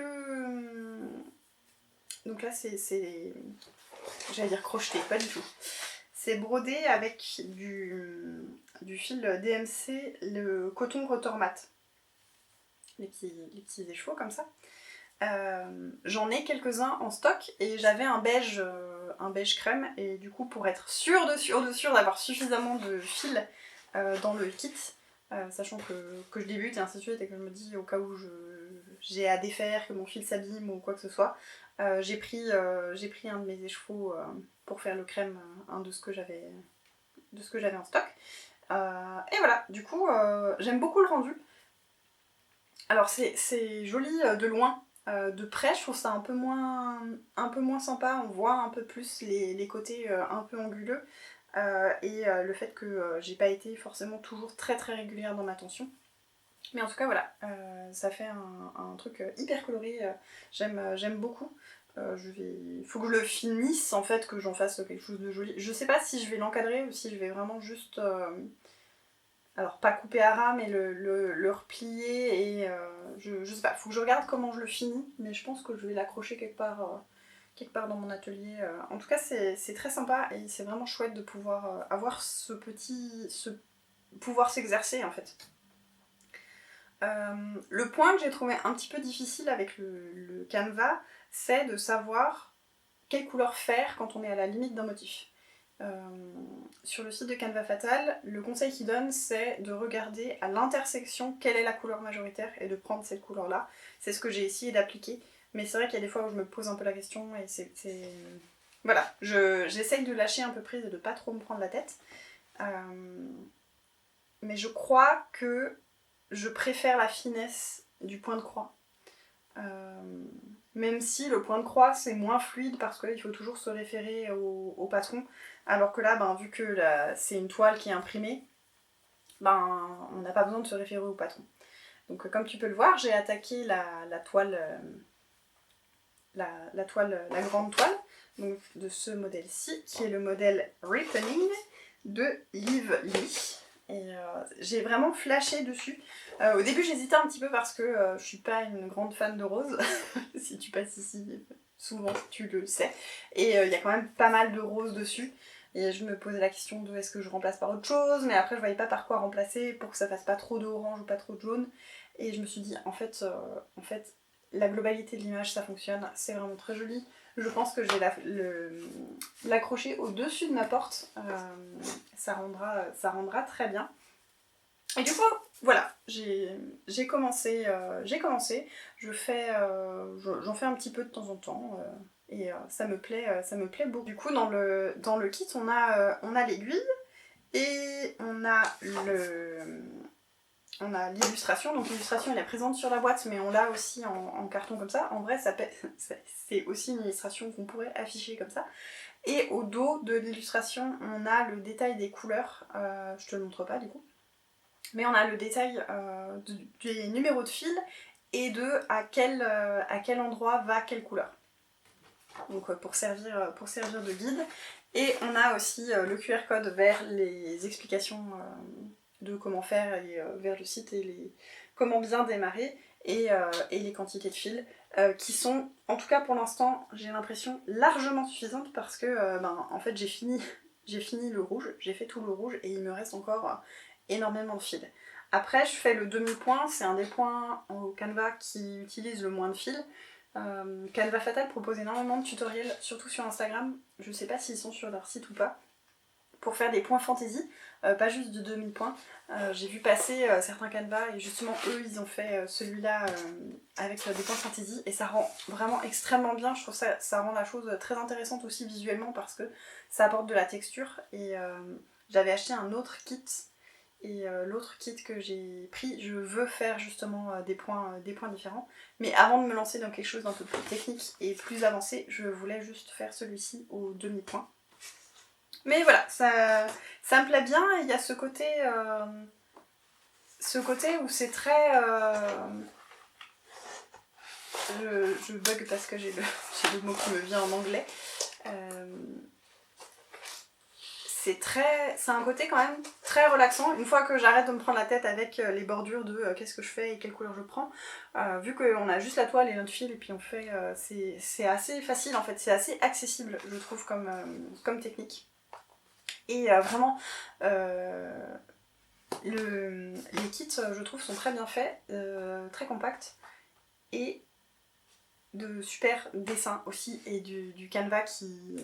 Donc là c'est... J'allais dire crocheté, pas du tout. C'est brodé avec du fil DMC, le coton Retormat. Les petits écheveaux comme ça. J'en ai quelques-uns en stock et j'avais un beige crème et du coup pour être sûre d'avoir suffisamment de fil dans le kit, sachant que je débute et ainsi de suite et que je me dis au cas où j'ai à défaire, que mon fil s'abîme ou quoi que ce soit, j'ai pris un de mes écheveaux pour faire le crème, un de ce que j'avais en stock. Et voilà, du coup j'aime beaucoup le rendu. Alors c'est joli de loin. De près, je trouve ça un peu moins sympa, on voit un peu plus les côtés un peu anguleux et le fait que j'ai pas été forcément toujours très très régulière dans ma tension. Mais en tout cas voilà, ça fait un truc hyper coloré, j'aime beaucoup. Faut que je le finisse en fait, que j'en fasse quelque chose de joli. Je sais pas si je vais l'encadrer ou si je vais vraiment juste... alors pas couper à ras, mais le replier et... je sais pas, faut que je regarde comment je le finis, mais je pense que je vais l'accrocher quelque part dans mon atelier. En tout cas, c'est très sympa et c'est vraiment chouette de pouvoir avoir pouvoir s'exercer en fait. Le point que j'ai trouvé un petit peu difficile avec le Canva, c'est de savoir quelle couleur faire quand on est à la limite d'un motif. Sur le site de Canva Fatal, le conseil qu'il donne, c'est de regarder à l'intersection quelle est la couleur majoritaire et de prendre cette couleur-là. C'est ce que j'ai essayé d'appliquer, mais c'est vrai qu'il y a des fois où je me pose un peu la question et c'est... Voilà, j'essaye de lâcher un peu prise et de pas trop me prendre la tête. Mais je crois que je préfère la finesse du point de croix. Même si le point de croix c'est moins fluide parce qu'il faut toujours se référer au patron, alors que là, vu que c'est une toile qui est imprimée, on n'a pas besoin de se référer au patron. Donc comme tu peux le voir, j'ai attaqué la toile, la grande toile, donc de ce modèle-ci, qui est le modèle Ripening de Live Lee. Et j'ai vraiment flashé dessus. Au début j'hésitais un petit peu parce que je suis pas une grande fan de rose. Si tu passes ici, souvent tu le sais. Et il y a quand même pas mal de roses dessus. Et je me posais la question de est-ce que je remplace par autre chose, mais après je voyais pas par quoi remplacer pour que ça fasse pas trop d'orange ou pas trop de jaune. Et je me suis dit en fait la globalité de l'image ça fonctionne, c'est vraiment très joli. Je pense que je vais l'accrocher au-dessus de ma porte, ça rendra très bien. Et du coup, voilà, j'ai commencé, j'en fais un petit peu de temps en temps, et ça me plaît beaucoup. Du coup, dans le kit, on a l'aiguille, et on a l'illustration, donc l'illustration elle est présente sur la boîte mais on l'a aussi en carton comme ça. En vrai c'est aussi une illustration qu'on pourrait afficher comme ça. Et au dos de l'illustration on a le détail des couleurs, je te le montre pas du coup, mais on a le détail des numéros de fil et de à quel endroit va quelle couleur. Donc pour servir de guide. Et on a aussi le QR code vers les explications de comment faire et vers le site et comment bien démarrer et les quantités de fil qui sont, en tout cas pour l'instant, j'ai l'impression largement suffisantes parce que en fait j'ai fini le rouge, j'ai fait tout le rouge et il me reste encore énormément de fil. Après je fais le demi-point, c'est un des points au Canva qui utilise le moins de fil. Canva Fatal propose énormément de tutoriels, surtout sur Instagram, je sais pas s'ils sont sur leur site ou pas, pour faire des points fantasy, pas juste du demi-point. J'ai vu passer certains Canva et justement eux ils ont fait celui-là avec des points fantasy et ça rend vraiment extrêmement bien. Je trouve ça rend la chose très intéressante aussi visuellement parce que ça apporte de la texture et j'avais acheté un autre kit et l'autre kit que j'ai pris, je veux faire justement des points différents. Mais avant de me lancer dans quelque chose d'un peu plus technique et plus avancé, je voulais juste faire celui-ci au demi-point. Mais voilà, ça me plaît bien, il y a ce côté où c'est très... Je bug parce que j'ai le mot qui me vient en anglais. C'est un côté quand même très relaxant. Une fois que j'arrête de me prendre la tête avec les bordures de qu'est-ce que je fais et quelle couleur je prends, vu qu'on a juste la toile et notre fil et puis on fait... c'est assez facile en fait, c'est assez accessible je trouve comme technique. Et vraiment, les kits, je trouve, sont très bien faits, très compacts, et de super dessins aussi, et du Canva qui...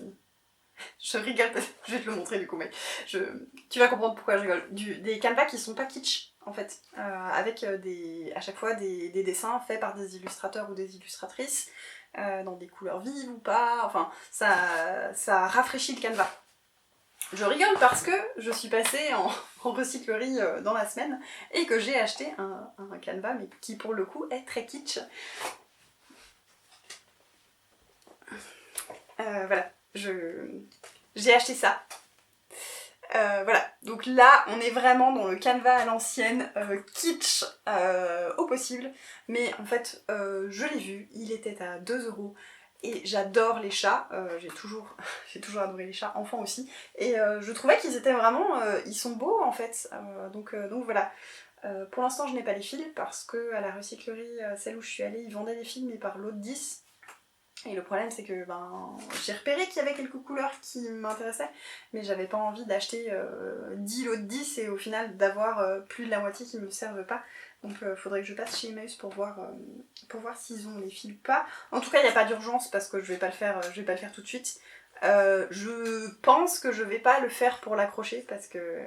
Je rigole, je vais te le montrer du coup, mais tu vas comprendre pourquoi je rigole. Des Canva qui sont pas kitsch, en fait, avec à chaque fois des dessins faits par des illustrateurs ou des illustratrices, dans des couleurs vives ou pas, enfin, ça rafraîchit le Canva. Je rigole parce que je suis passée en recyclerie dans la semaine et que j'ai acheté un Canva mais qui pour le coup est très kitsch. Voilà, j'ai acheté ça. Voilà, donc là on est vraiment dans le Canva à l'ancienne, kitsch au possible, mais en fait je l'ai vu, il était à 2 €. Et j'adore les chats, j'ai toujours adoré les chats, enfants aussi. Et je trouvais qu'ils étaient vraiment... ils sont beaux en fait. Donc voilà. Pour l'instant je n'ai pas les fils parce que à la recyclerie, celle où je suis allée, ils vendaient des fils mais par lot de 10. Et le problème c'est que j'ai repéré qu'il y avait quelques couleurs qui m'intéressaient, mais j'avais pas envie d'acheter 10 lots de 10 et au final d'avoir plus de la moitié qui me servent pas. Donc faudrait que je passe chez Emmaüs pour voir s'ils ont les fils ou pas. En tout cas il n'y a pas d'urgence parce que je vais pas le faire tout de suite. Je pense que je vais pas le faire pour l'accrocher parce que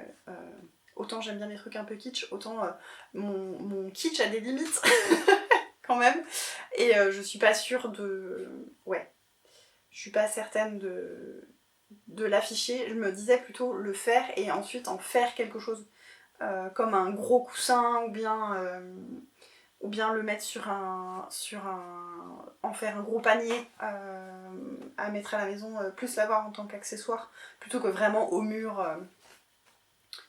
autant j'aime bien les trucs un peu kitsch, autant mon kitsch a des limites quand même. Et je suis pas sûre de... Ouais. Je suis pas certaine de l'afficher. Je me disais plutôt le faire et ensuite en faire quelque chose. Comme un gros coussin ou bien le mettre en faire un gros panier à mettre à la maison, plus l'avoir en tant qu'accessoire plutôt que vraiment au mur,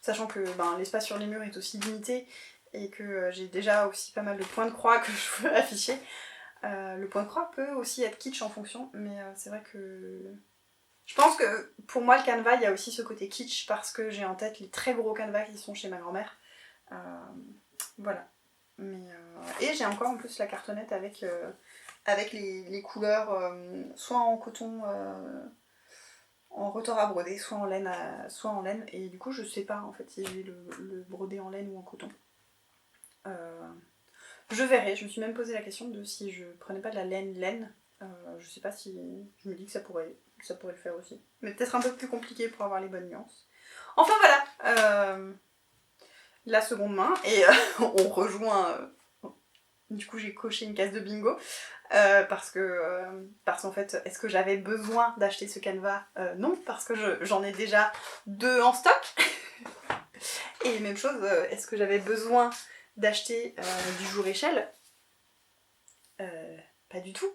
sachant que l'espace sur les murs est aussi limité et que j'ai déjà aussi pas mal de points de croix que je veux afficher. Le point de croix peut aussi être kitsch en fonction, mais c'est vrai que je pense que pour moi le canevas il y a aussi ce côté kitsch parce que j'ai en tête les très gros canevas qui sont chez ma grand-mère. Voilà. Et j'ai encore en plus la cartonnette avec les couleurs soit en coton en retors à broder, soit en laine. Et du coup je sais pas en fait si je vais le broder en laine ou en coton. Je verrai, je me suis même posé la question de si je prenais pas de la laine. Je sais pas si... Je me dis que ça pourrait le faire aussi. Mais peut-être un peu plus compliqué pour avoir les bonnes nuances. Enfin voilà, la seconde main, et on rejoint... Du coup j'ai coché une case de bingo, parce qu'en fait, est-ce que j'avais besoin d'acheter ce canevas? Non, parce que j'en ai déjà 2 en stock. Et même chose, est-ce que j'avais besoin d'acheter du jour échelle? Pas du tout.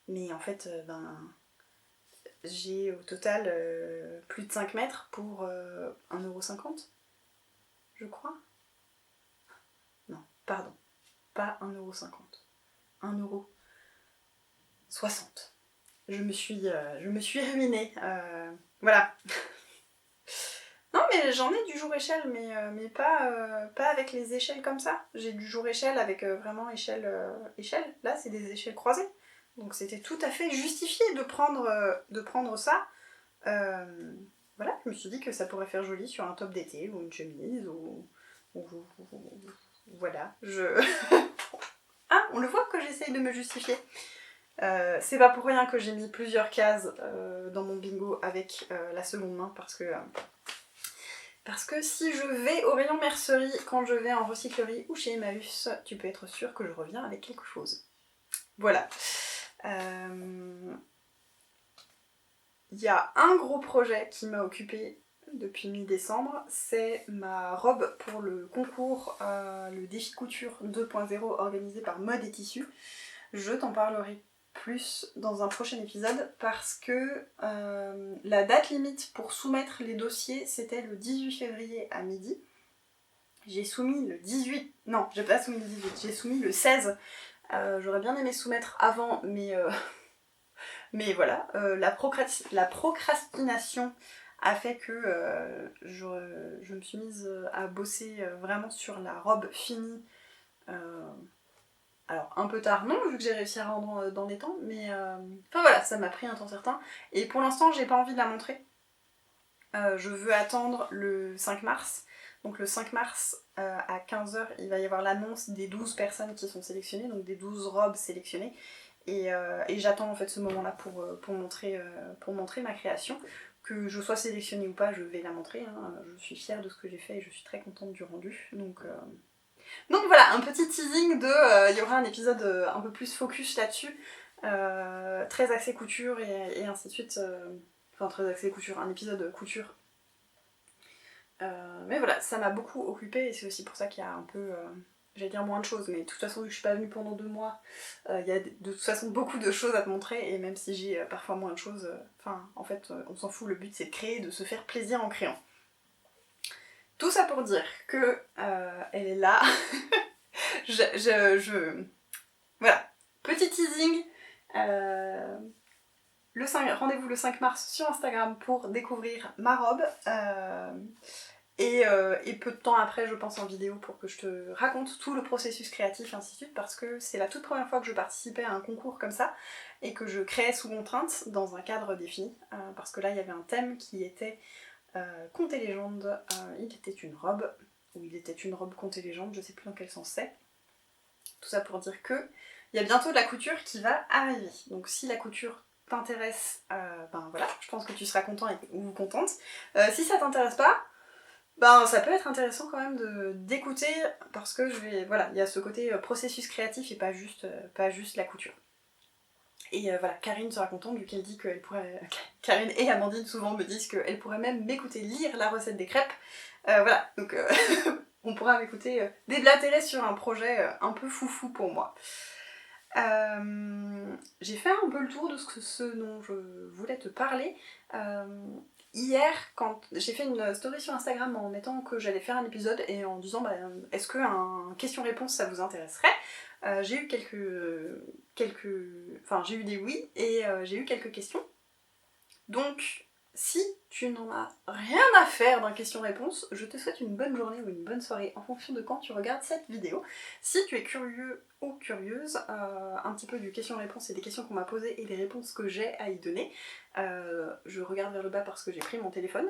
Mais en fait, j'ai au total plus de 5 mètres pour 1,50€, je crois. Non, pardon. Pas 1,50€. 1,60€. Je me suis ruinée. Voilà. Non mais j'en ai du jour échelle, mais pas avec les échelles comme ça. J'ai du jour échelle avec vraiment échelle. Là c'est des échelles croisées. Donc c'était tout à fait justifié de prendre ça. Voilà, je me suis dit que ça pourrait faire joli sur un top d'été ou une chemise ou voilà. Ah, on le voit que j'essaye de me justifier. C'est pas pour rien que j'ai mis plusieurs cases dans mon bingo avec la seconde main parce que si je vais au rayon mercerie, quand je vais en recyclerie ou chez Emmaüs, tu peux être sûr que je reviens avec quelque chose. Voilà. Il y a un gros projet qui m'a occupée depuis mi-décembre, c'est ma robe pour le concours, le défi couture 2.0 organisé par Mode et Tissu. Je t'en parlerai plus dans un prochain épisode parce que la date limite pour soumettre les dossiers c'était le 18 février à midi. J'ai soumis le 18, non j'ai pas soumis le 18, j'ai soumis le 16. J'aurais bien aimé soumettre avant mais voilà, la procrastination a fait que je me suis mise à bosser vraiment sur la robe finie. Alors un peu tard, non, vu que j'ai réussi à rendre dans les temps, mais enfin voilà, ça m'a pris un temps certain. Et pour l'instant, j'ai pas envie de la montrer. Je veux attendre le 5 mars. Donc le 5 mars à 15h, il va y avoir l'annonce des 12 personnes qui sont sélectionnées, donc des 12 robes sélectionnées. Et j'attends en fait ce moment-là pour montrer ma création. Que je sois sélectionnée ou pas, je vais la montrer. Hein. Je suis fière de ce que j'ai fait et je suis très contente du rendu. Donc voilà, un petit teasing il y aura un épisode un peu plus focus là-dessus, très axé couture et ainsi de suite. Enfin, très axé couture, un épisode couture. Mais voilà, ça m'a beaucoup occupée et c'est aussi pour ça qu'il y a un peu, j'allais dire moins de choses, mais de toute façon, vu que je suis pas venue pendant 2 mois, il y a de toute façon beaucoup de choses à te montrer et même si j'ai parfois moins de choses, en fait, on s'en fout, le but c'est de créer, de se faire plaisir en créant. Tout ça pour dire que elle est là. Voilà, petit teasing. rendez-vous le 5 mars sur Instagram pour découvrir ma robe. Et peu de temps après, je pense en vidéo pour que je te raconte tout le processus créatif et ainsi de suite, parce que c'est la toute première fois que je participais à un concours comme ça et que je créais sous contrainte dans un cadre défini, parce que là il y avait un thème qui était contes et légendes, il était une robe, ou il était une robe contes et légendes, je sais plus dans quel sens c'est. Tout ça pour dire que il y a bientôt de la couture qui va arriver, donc si la couture t'intéresse, ben voilà, je pense que tu seras content ou contente. Si ça t'intéresse pas, ben ça peut être intéressant quand même d'écouter, parce que voilà, il y a ce côté processus créatif et pas juste la couture. Et voilà, Karine sera contente vu qu'elle dit qu'elle pourrait... Karine et Amandine souvent me disent qu'elles pourraient même m'écouter lire la recette des crêpes. Voilà, donc on pourra m'écouter déblatérer sur un projet un peu foufou pour moi. J'ai fait un peu le tour de ce dont je voulais te parler. Hier, quand j'ai fait une story sur Instagram en mettant que j'allais faire un épisode et en disant est-ce qu'un question-réponse ça vous intéresserait, j'ai eu j'ai eu des oui et j'ai eu quelques questions. Donc, si tu n'en as rien à faire d'un question-réponse, je te souhaite une bonne journée ou une bonne soirée en fonction de quand tu regardes cette vidéo. Si tu es curieux ou curieuse un petit peu du question-réponse et des questions qu'on m'a posées et des réponses que j'ai à y donner, je regarde vers le bas parce que j'ai pris mon téléphone.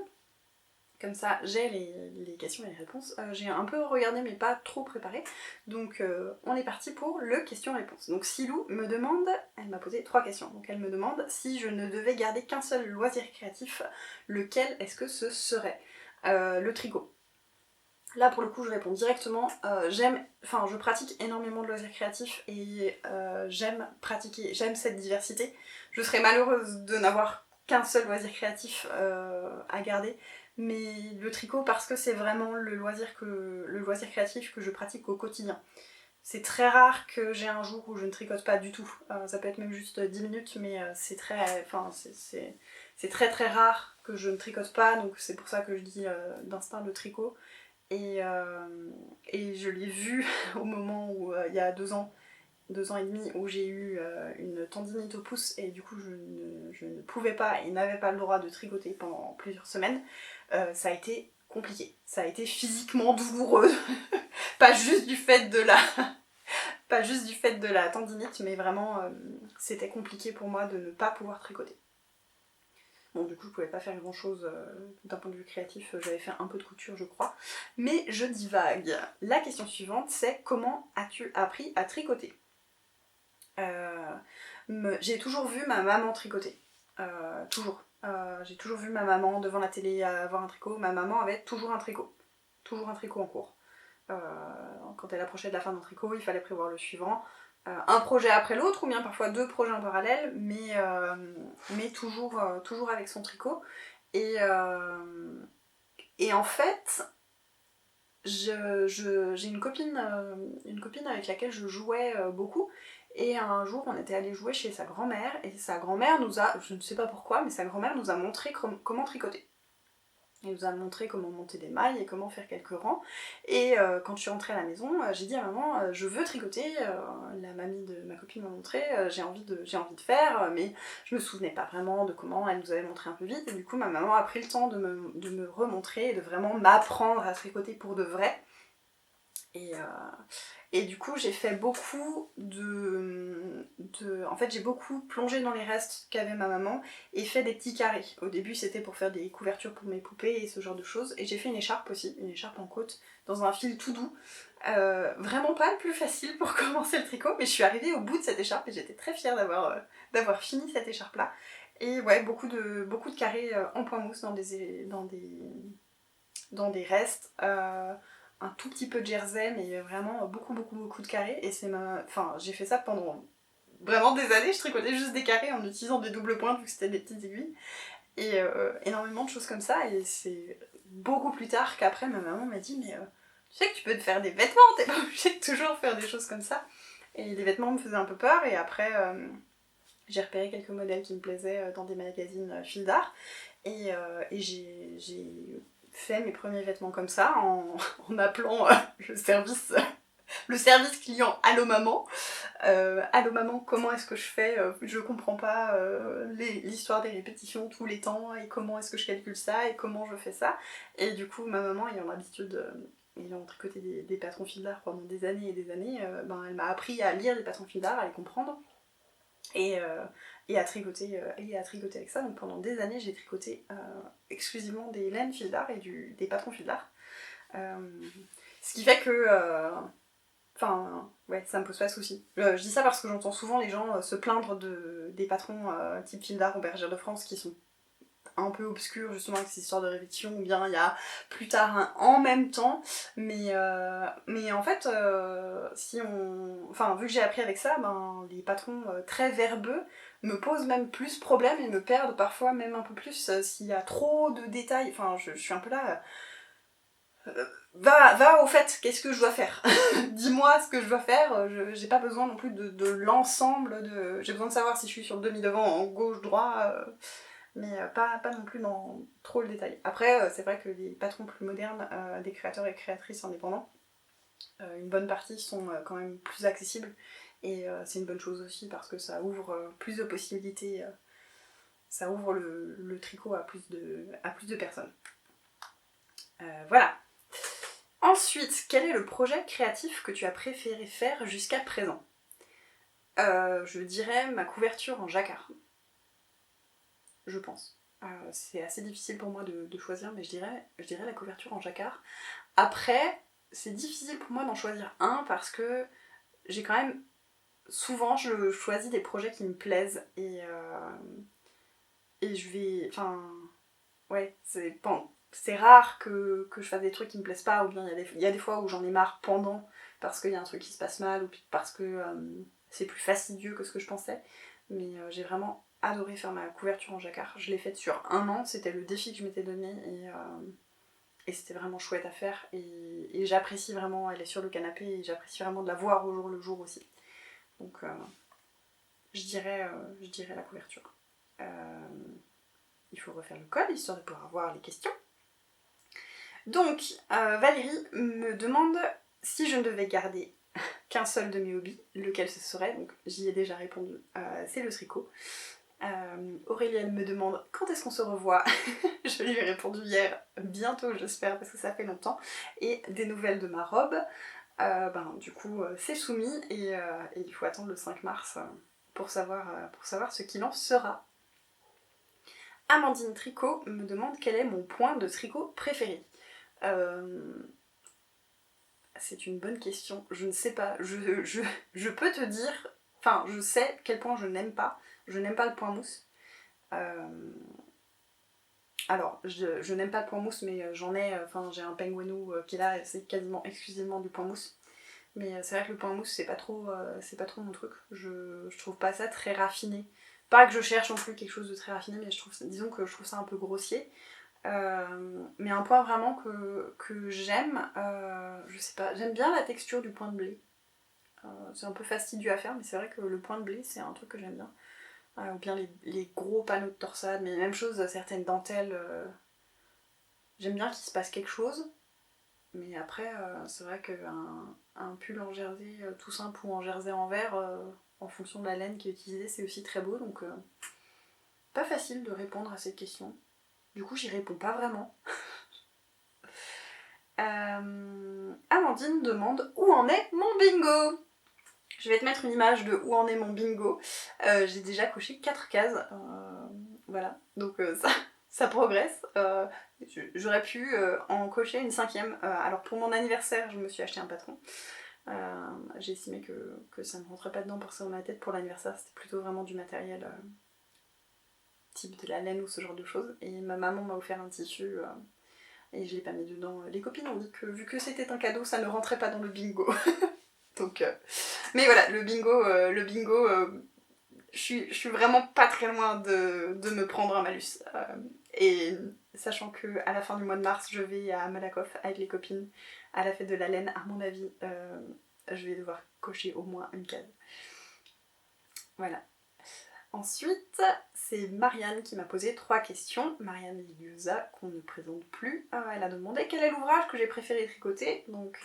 Comme ça, j'ai les questions et les réponses. J'ai un peu regardé mais pas trop préparé. Donc on est parti pour le question-réponse. Donc Silou me demande, elle m'a posé 3 questions. Donc elle me demande si je ne devais garder qu'un seul loisir créatif, lequel est-ce que ce serait ? Le tricot. Là pour le coup je réponds directement. Je pratique énormément de loisirs créatifs et j'aime cette diversité. Je serais malheureuse de n'avoir qu'un seul loisir créatif à garder. Mais le tricot parce que c'est vraiment le loisir créatif que je pratique au quotidien. C'est très rare que j'ai un jour où je ne tricote pas du tout. Ça peut être même juste 10 minutes, mais c'est très très rare que je ne tricote pas, donc c'est pour ça que je dis d'instinct le tricot. Et je l'ai vu au moment où, il y a 2 ans et demi, où j'ai eu une tendinite au pouce et du coup je ne pouvais pas et n'avais pas le droit de tricoter pendant plusieurs semaines. Ça a été compliqué, ça a été physiquement douloureux, pas juste du fait de la tendinite, mais vraiment c'était compliqué pour moi de ne pas pouvoir tricoter. Bon, du coup je pouvais pas faire grand chose d'un point de vue créatif, j'avais fait un peu de couture je crois, mais je divague. La question suivante c'est: comment as-tu appris à tricoter ? J'ai toujours vu ma maman tricoter, toujours. J'ai toujours vu ma maman devant la télé avoir un tricot. Ma maman avait toujours un tricot en cours. Quand elle approchait de la fin d'un tricot, il fallait prévoir le suivant. Un projet après l'autre, ou bien parfois 2 projets en parallèle, mais toujours avec son tricot. Et en fait, j'ai une copine avec laquelle je jouais beaucoup. Et un jour, on était allé jouer chez sa grand-mère, et sa grand-mère nous a, je ne sais pas pourquoi, mais sa grand-mère nous a montré comment tricoter. Elle nous a montré comment monter des mailles et comment faire quelques rangs. Et quand je suis rentrée à la maison, j'ai dit à maman, je veux tricoter, la mamie de ma copine m'a montré, j'ai envie de faire, mais je me souvenais pas vraiment de comment elle nous avait montré un peu vite. Et du coup, ma maman a pris le temps de me remontrer et de vraiment m'apprendre à tricoter pour de vrai. Et du coup j'ai fait beaucoup en fait j'ai beaucoup plongé dans les restes qu'avait ma maman et fait des petits carrés. Au début c'était pour faire des couvertures pour mes poupées et ce genre de choses, et j'ai fait une écharpe aussi, une écharpe en côte dans un fil tout doux. Vraiment pas le plus facile pour commencer le tricot, mais je suis arrivée au bout de cette écharpe et j'étais très fière d'avoir fini cette écharpe là. Et ouais, beaucoup de carrés en point mousse dans des restes. Un tout petit peu de jersey, mais vraiment beaucoup de carrés, et j'ai fait ça pendant vraiment des années. Je tricotais juste des carrés en utilisant des doubles pointes vu que c'était des petites aiguilles, et énormément de choses comme ça. Et c'est beaucoup plus tard qu'après ma maman m'a dit mais tu sais que tu peux te faire des vêtements, t'es pas obligée de toujours faire des choses comme ça. Et les vêtements me faisaient un peu peur, et après j'ai repéré quelques modèles qui me plaisaient dans des magazines fil d'art, et j'ai fait mes premiers vêtements comme ça en appelant le service client Allo Maman. Allô maman, comment est-ce que je fais, je comprends pas l'histoire des répétitions tous les temps, et comment est-ce que je calcule ça, et comment je fais ça. Et du coup, ma maman, ayant l'habitude, ayant tricoté des patrons fil d'art pendant des années et des années, elle m'a appris à lire les patrons fil d'art, à les comprendre, et à tricoter avec ça. Donc pendant des années, j'ai tricoté exclusivement des laines fil d'art et des patrons fil d'art. Ce qui fait que... Enfin, ouais, ça me pose pas de soucis. Je dis ça parce que j'entends souvent les gens se plaindre des patrons type fil d'art ou Bergère de France qui sont un peu obscurs justement avec ces histoires de répétition, ou bien il y a plus tard un en même temps. Mais en fait, vu que j'ai appris avec ça, les patrons très verbeux me posent même plus problème et me perdent parfois même un peu plus s'il y a trop de détails. Enfin, je suis un peu là... Va au fait, qu'est-ce que je dois faire? Dis-moi ce que je dois faire, j'ai pas besoin non plus de l'ensemble, j'ai besoin de savoir si je suis sur le demi-devant, en gauche-droit, mais pas non plus dans trop le détail. Après, c'est vrai que les patrons plus modernes des créateurs et créatrices indépendants, une bonne partie sont quand même plus accessibles, et c'est une bonne chose aussi parce que ça ouvre plus de possibilités, ça ouvre le tricot à plus de personnes. Voilà. Ensuite, quel est le projet créatif que tu as préféré faire jusqu'à présent? Je dirais ma couverture en jacquard. Je pense. C'est assez difficile pour moi de choisir, mais je dirais la couverture en jacquard. Après, c'est difficile pour moi d'en choisir un parce que j'ai quand même... Souvent, je choisis des projets qui me plaisent et je vais... Enfin... Ouais, c'est rare que je fasse des trucs qui me plaisent pas, ou bien il y a des fois où j'en ai marre pendant parce qu'il y a un truc qui se passe mal, ou parce que c'est plus fastidieux que ce que je pensais. Mais j'ai vraiment adoré faire ma couverture en jacquard. Je l'ai faite sur 1 an, c'était le défi que je m'étais donné, et c'était vraiment chouette à faire. Et j'apprécie vraiment, elle est sur le canapé, et j'apprécie vraiment de la voir au jour le jour aussi. Donc je dirais la couverture. Il faut refaire le code, histoire de pouvoir avoir les questions. Donc, Valérie me demande si je ne devais garder qu'un seul de mes hobbies, lequel ce serait. Donc, j'y ai déjà répondu, c'est le tricot. Aurélienne me demande quand est-ce qu'on se revoit. Je lui ai répondu hier, bientôt j'espère, parce que ça fait longtemps. Et des nouvelles de ma robe. Du coup, c'est soumis, et il faut attendre le 5 mars pour savoir ce qu'il en sera. Amandine Tricot me demande quel est mon point de tricot préféré. C'est une bonne question, je ne sais pas. Je peux te dire, enfin je sais quel point je n'aime pas. Je n'aime pas le point mousse. Alors, je n'aime pas le point mousse, mais j'ai un penguinou qui est là, c'est quasiment exclusivement du point mousse. Mais c'est vrai que le point mousse, c'est pas trop mon truc. Je trouve pas ça très raffiné. Pas que je cherche non plus quelque chose de très raffiné, mais disons que je trouve ça un peu grossier. Mais un point vraiment que j'aime, je sais pas, j'aime bien la texture du point de blé. C'est un peu fastidieux à faire, mais c'est vrai que le point de blé, c'est un truc que j'aime bien. Ou bien les gros panneaux de torsade, mais même chose, certaines dentelles. J'aime bien qu'il se passe quelque chose. Mais après, c'est vrai qu'un pull en jersey tout simple ou en jersey en vert, en fonction de la laine qui est utilisée, c'est aussi très beau. Donc, pas facile de répondre à cette question. Du coup, j'y réponds pas vraiment. Amandine demande où en est mon bingo. Je vais te mettre une image de où en est mon bingo. J'ai déjà coché 4 cases. Voilà, donc ça progresse. J'aurais pu en cocher une 5e. Alors pour mon anniversaire, je me suis acheté un patron. J'ai estimé que ça ne rentrait pas dedans pour ça dans ma tête. Pour l'anniversaire, c'était plutôt vraiment du matériel type de la laine ou ce genre de choses. Et ma maman m'a offert un tissu et je l'ai pas mis dedans. Les copines ont dit que vu que c'était un cadeau, ça ne rentrait pas dans le bingo. Donc, mais voilà, le bingo, je suis vraiment pas très loin de me prendre un malus. Et sachant que à la fin du mois de mars, je vais à Malakoff avec les copines à la fête de la laine, à mon avis, je vais devoir cocher au moins une case. Voilà. Ensuite, c'est Marianne qui m'a posé 3 questions. Marianne Ligiosa, qu'on ne présente plus. Elle a demandé quel est l'ouvrage que j'ai préféré tricoter. Donc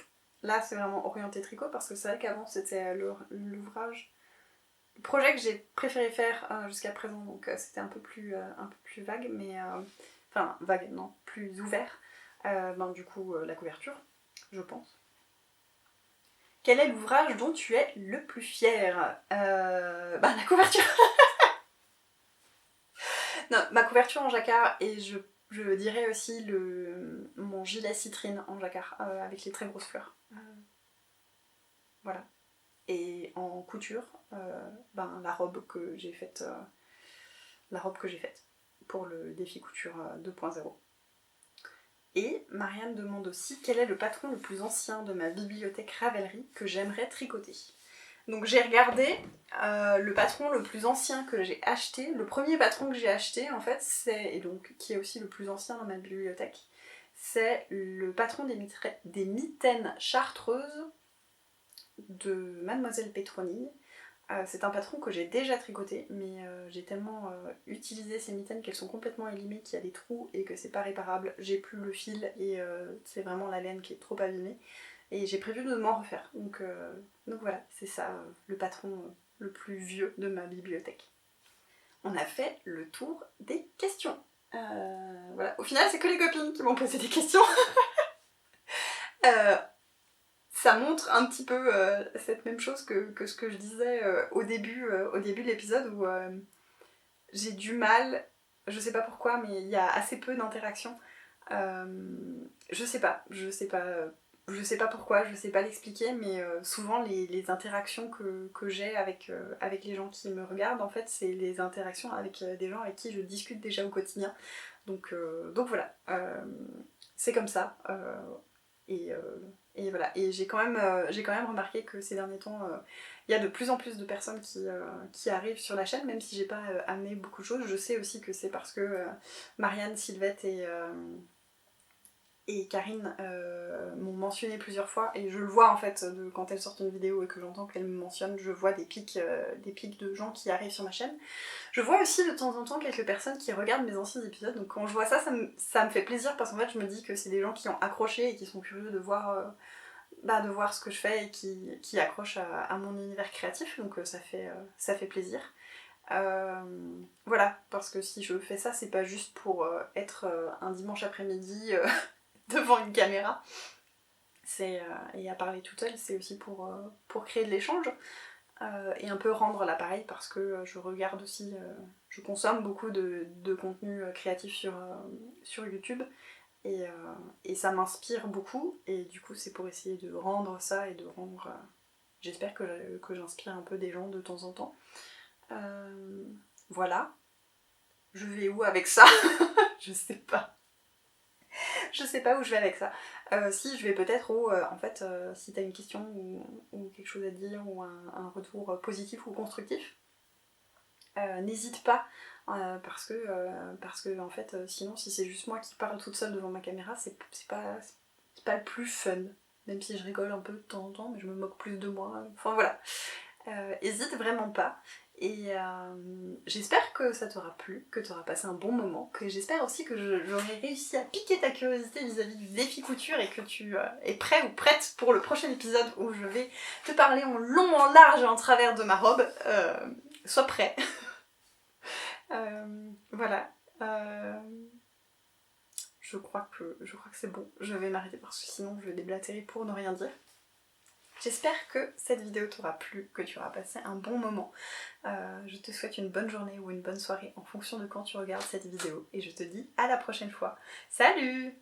Là c'est vraiment orienté tricot parce que c'est vrai qu'avant c'était l'ouvrage, le projet que j'ai préféré faire jusqu'à présent, donc c'était un peu plus vague, mais enfin vague non, plus ouvert. Du coup la couverture, je pense. Quel est l'ouvrage dont tu es le plus fier? La couverture. Non, ma couverture en jacquard, et je dirais aussi mon gilet citrine en jacquard avec les très grosses fleurs. Voilà. Et en couture, la robe que j'ai faite, pour le défi couture 2.0. Et Marianne demande aussi quel est le patron le plus ancien de ma bibliothèque Ravelry que j'aimerais tricoter. Donc j'ai regardé le patron le plus ancien que j'ai acheté, le premier patron que j'ai acheté en fait, et donc qui est aussi le plus ancien dans ma bibliothèque, c'est le patron des mitaines chartreuses de Mademoiselle Petronille. C'est un patron que j'ai déjà tricoté, mais j'ai tellement utilisé ces mitaines qu'elles sont complètement élimées, qu'il y a des trous et que c'est pas réparable. J'ai plus le fil et c'est vraiment la laine qui est trop abîmée. Et j'ai prévu de m'en refaire. Donc voilà, c'est ça le patron le plus vieux de ma bibliothèque. On a fait le tour des questions. Voilà. Au final, c'est que les copines qui m'ont posé des questions. Ça montre un petit peu cette même chose que ce que je disais au début de l'épisode où j'ai du mal, je sais pas pourquoi, mais il y a assez peu d'interactions. Je sais pas pourquoi, je sais pas l'expliquer, mais souvent les interactions que j'ai avec les gens qui me regardent, en fait, c'est les interactions avec des gens avec qui je discute déjà au quotidien. Donc voilà, c'est comme ça. Et voilà, et j'ai quand même remarqué que ces derniers temps, il y a de plus en plus de personnes qui arrivent sur la chaîne, même si j'ai pas amené beaucoup de choses. Je sais aussi que c'est parce que Marianne, Sylvette et Karine m'ont mentionné plusieurs fois, et je le vois en fait quand elles sortent une vidéo et que j'entends qu'elles me mentionnent, je vois des pics de gens qui arrivent sur ma chaîne. Je vois aussi de temps en temps quelques personnes qui regardent mes anciens épisodes, donc quand je vois ça, ça me fait plaisir parce qu'en fait je me dis que c'est des gens qui ont accroché et qui sont curieux de voir ce que je fais et qui accrochent à mon univers créatif, donc ça fait plaisir. Voilà, parce que si je fais ça, c'est pas juste pour être un dimanche après-midi devant une caméra, et à parler toute seule, c'est aussi pour créer de l'échange et un peu rendre l'appareil, parce que je regarde aussi, je consomme beaucoup de contenu créatif sur YouTube, et ça m'inspire beaucoup, et du coup c'est pour essayer de rendre ça et de rendre... j'espère que j'inspire un peu des gens de temps en temps. Voilà. Je vais où avec ça? Je sais pas. Je sais pas où je vais avec ça. Si, je vais peut-être où, en fait, si t'as une question ou quelque chose à dire, ou un retour positif ou constructif, n'hésite pas, parce que en fait, sinon, si c'est juste moi qui parle toute seule devant ma caméra, c'est pas le plus fun. Même si je rigole un peu de temps en temps, mais je me moque plus de moi. Enfin voilà. Hésite vraiment pas. Et j'espère que ça t'aura plu, que tu auras passé un bon moment, que j'espère aussi que j'aurai réussi à piquer ta curiosité vis-à-vis du défi couture et que tu es prêt ou prête pour le prochain épisode où je vais te parler en long, en large et en travers de ma robe. Sois prêt. Voilà. Je crois que c'est bon. Je vais m'arrêter parce que sinon je vais déblatérer pour ne rien dire. J'espère que cette vidéo t'aura plu, que tu auras passé un bon moment. Je te souhaite une bonne journée ou une bonne soirée en fonction de quand tu regardes cette vidéo. Et je te dis à la prochaine fois. Salut!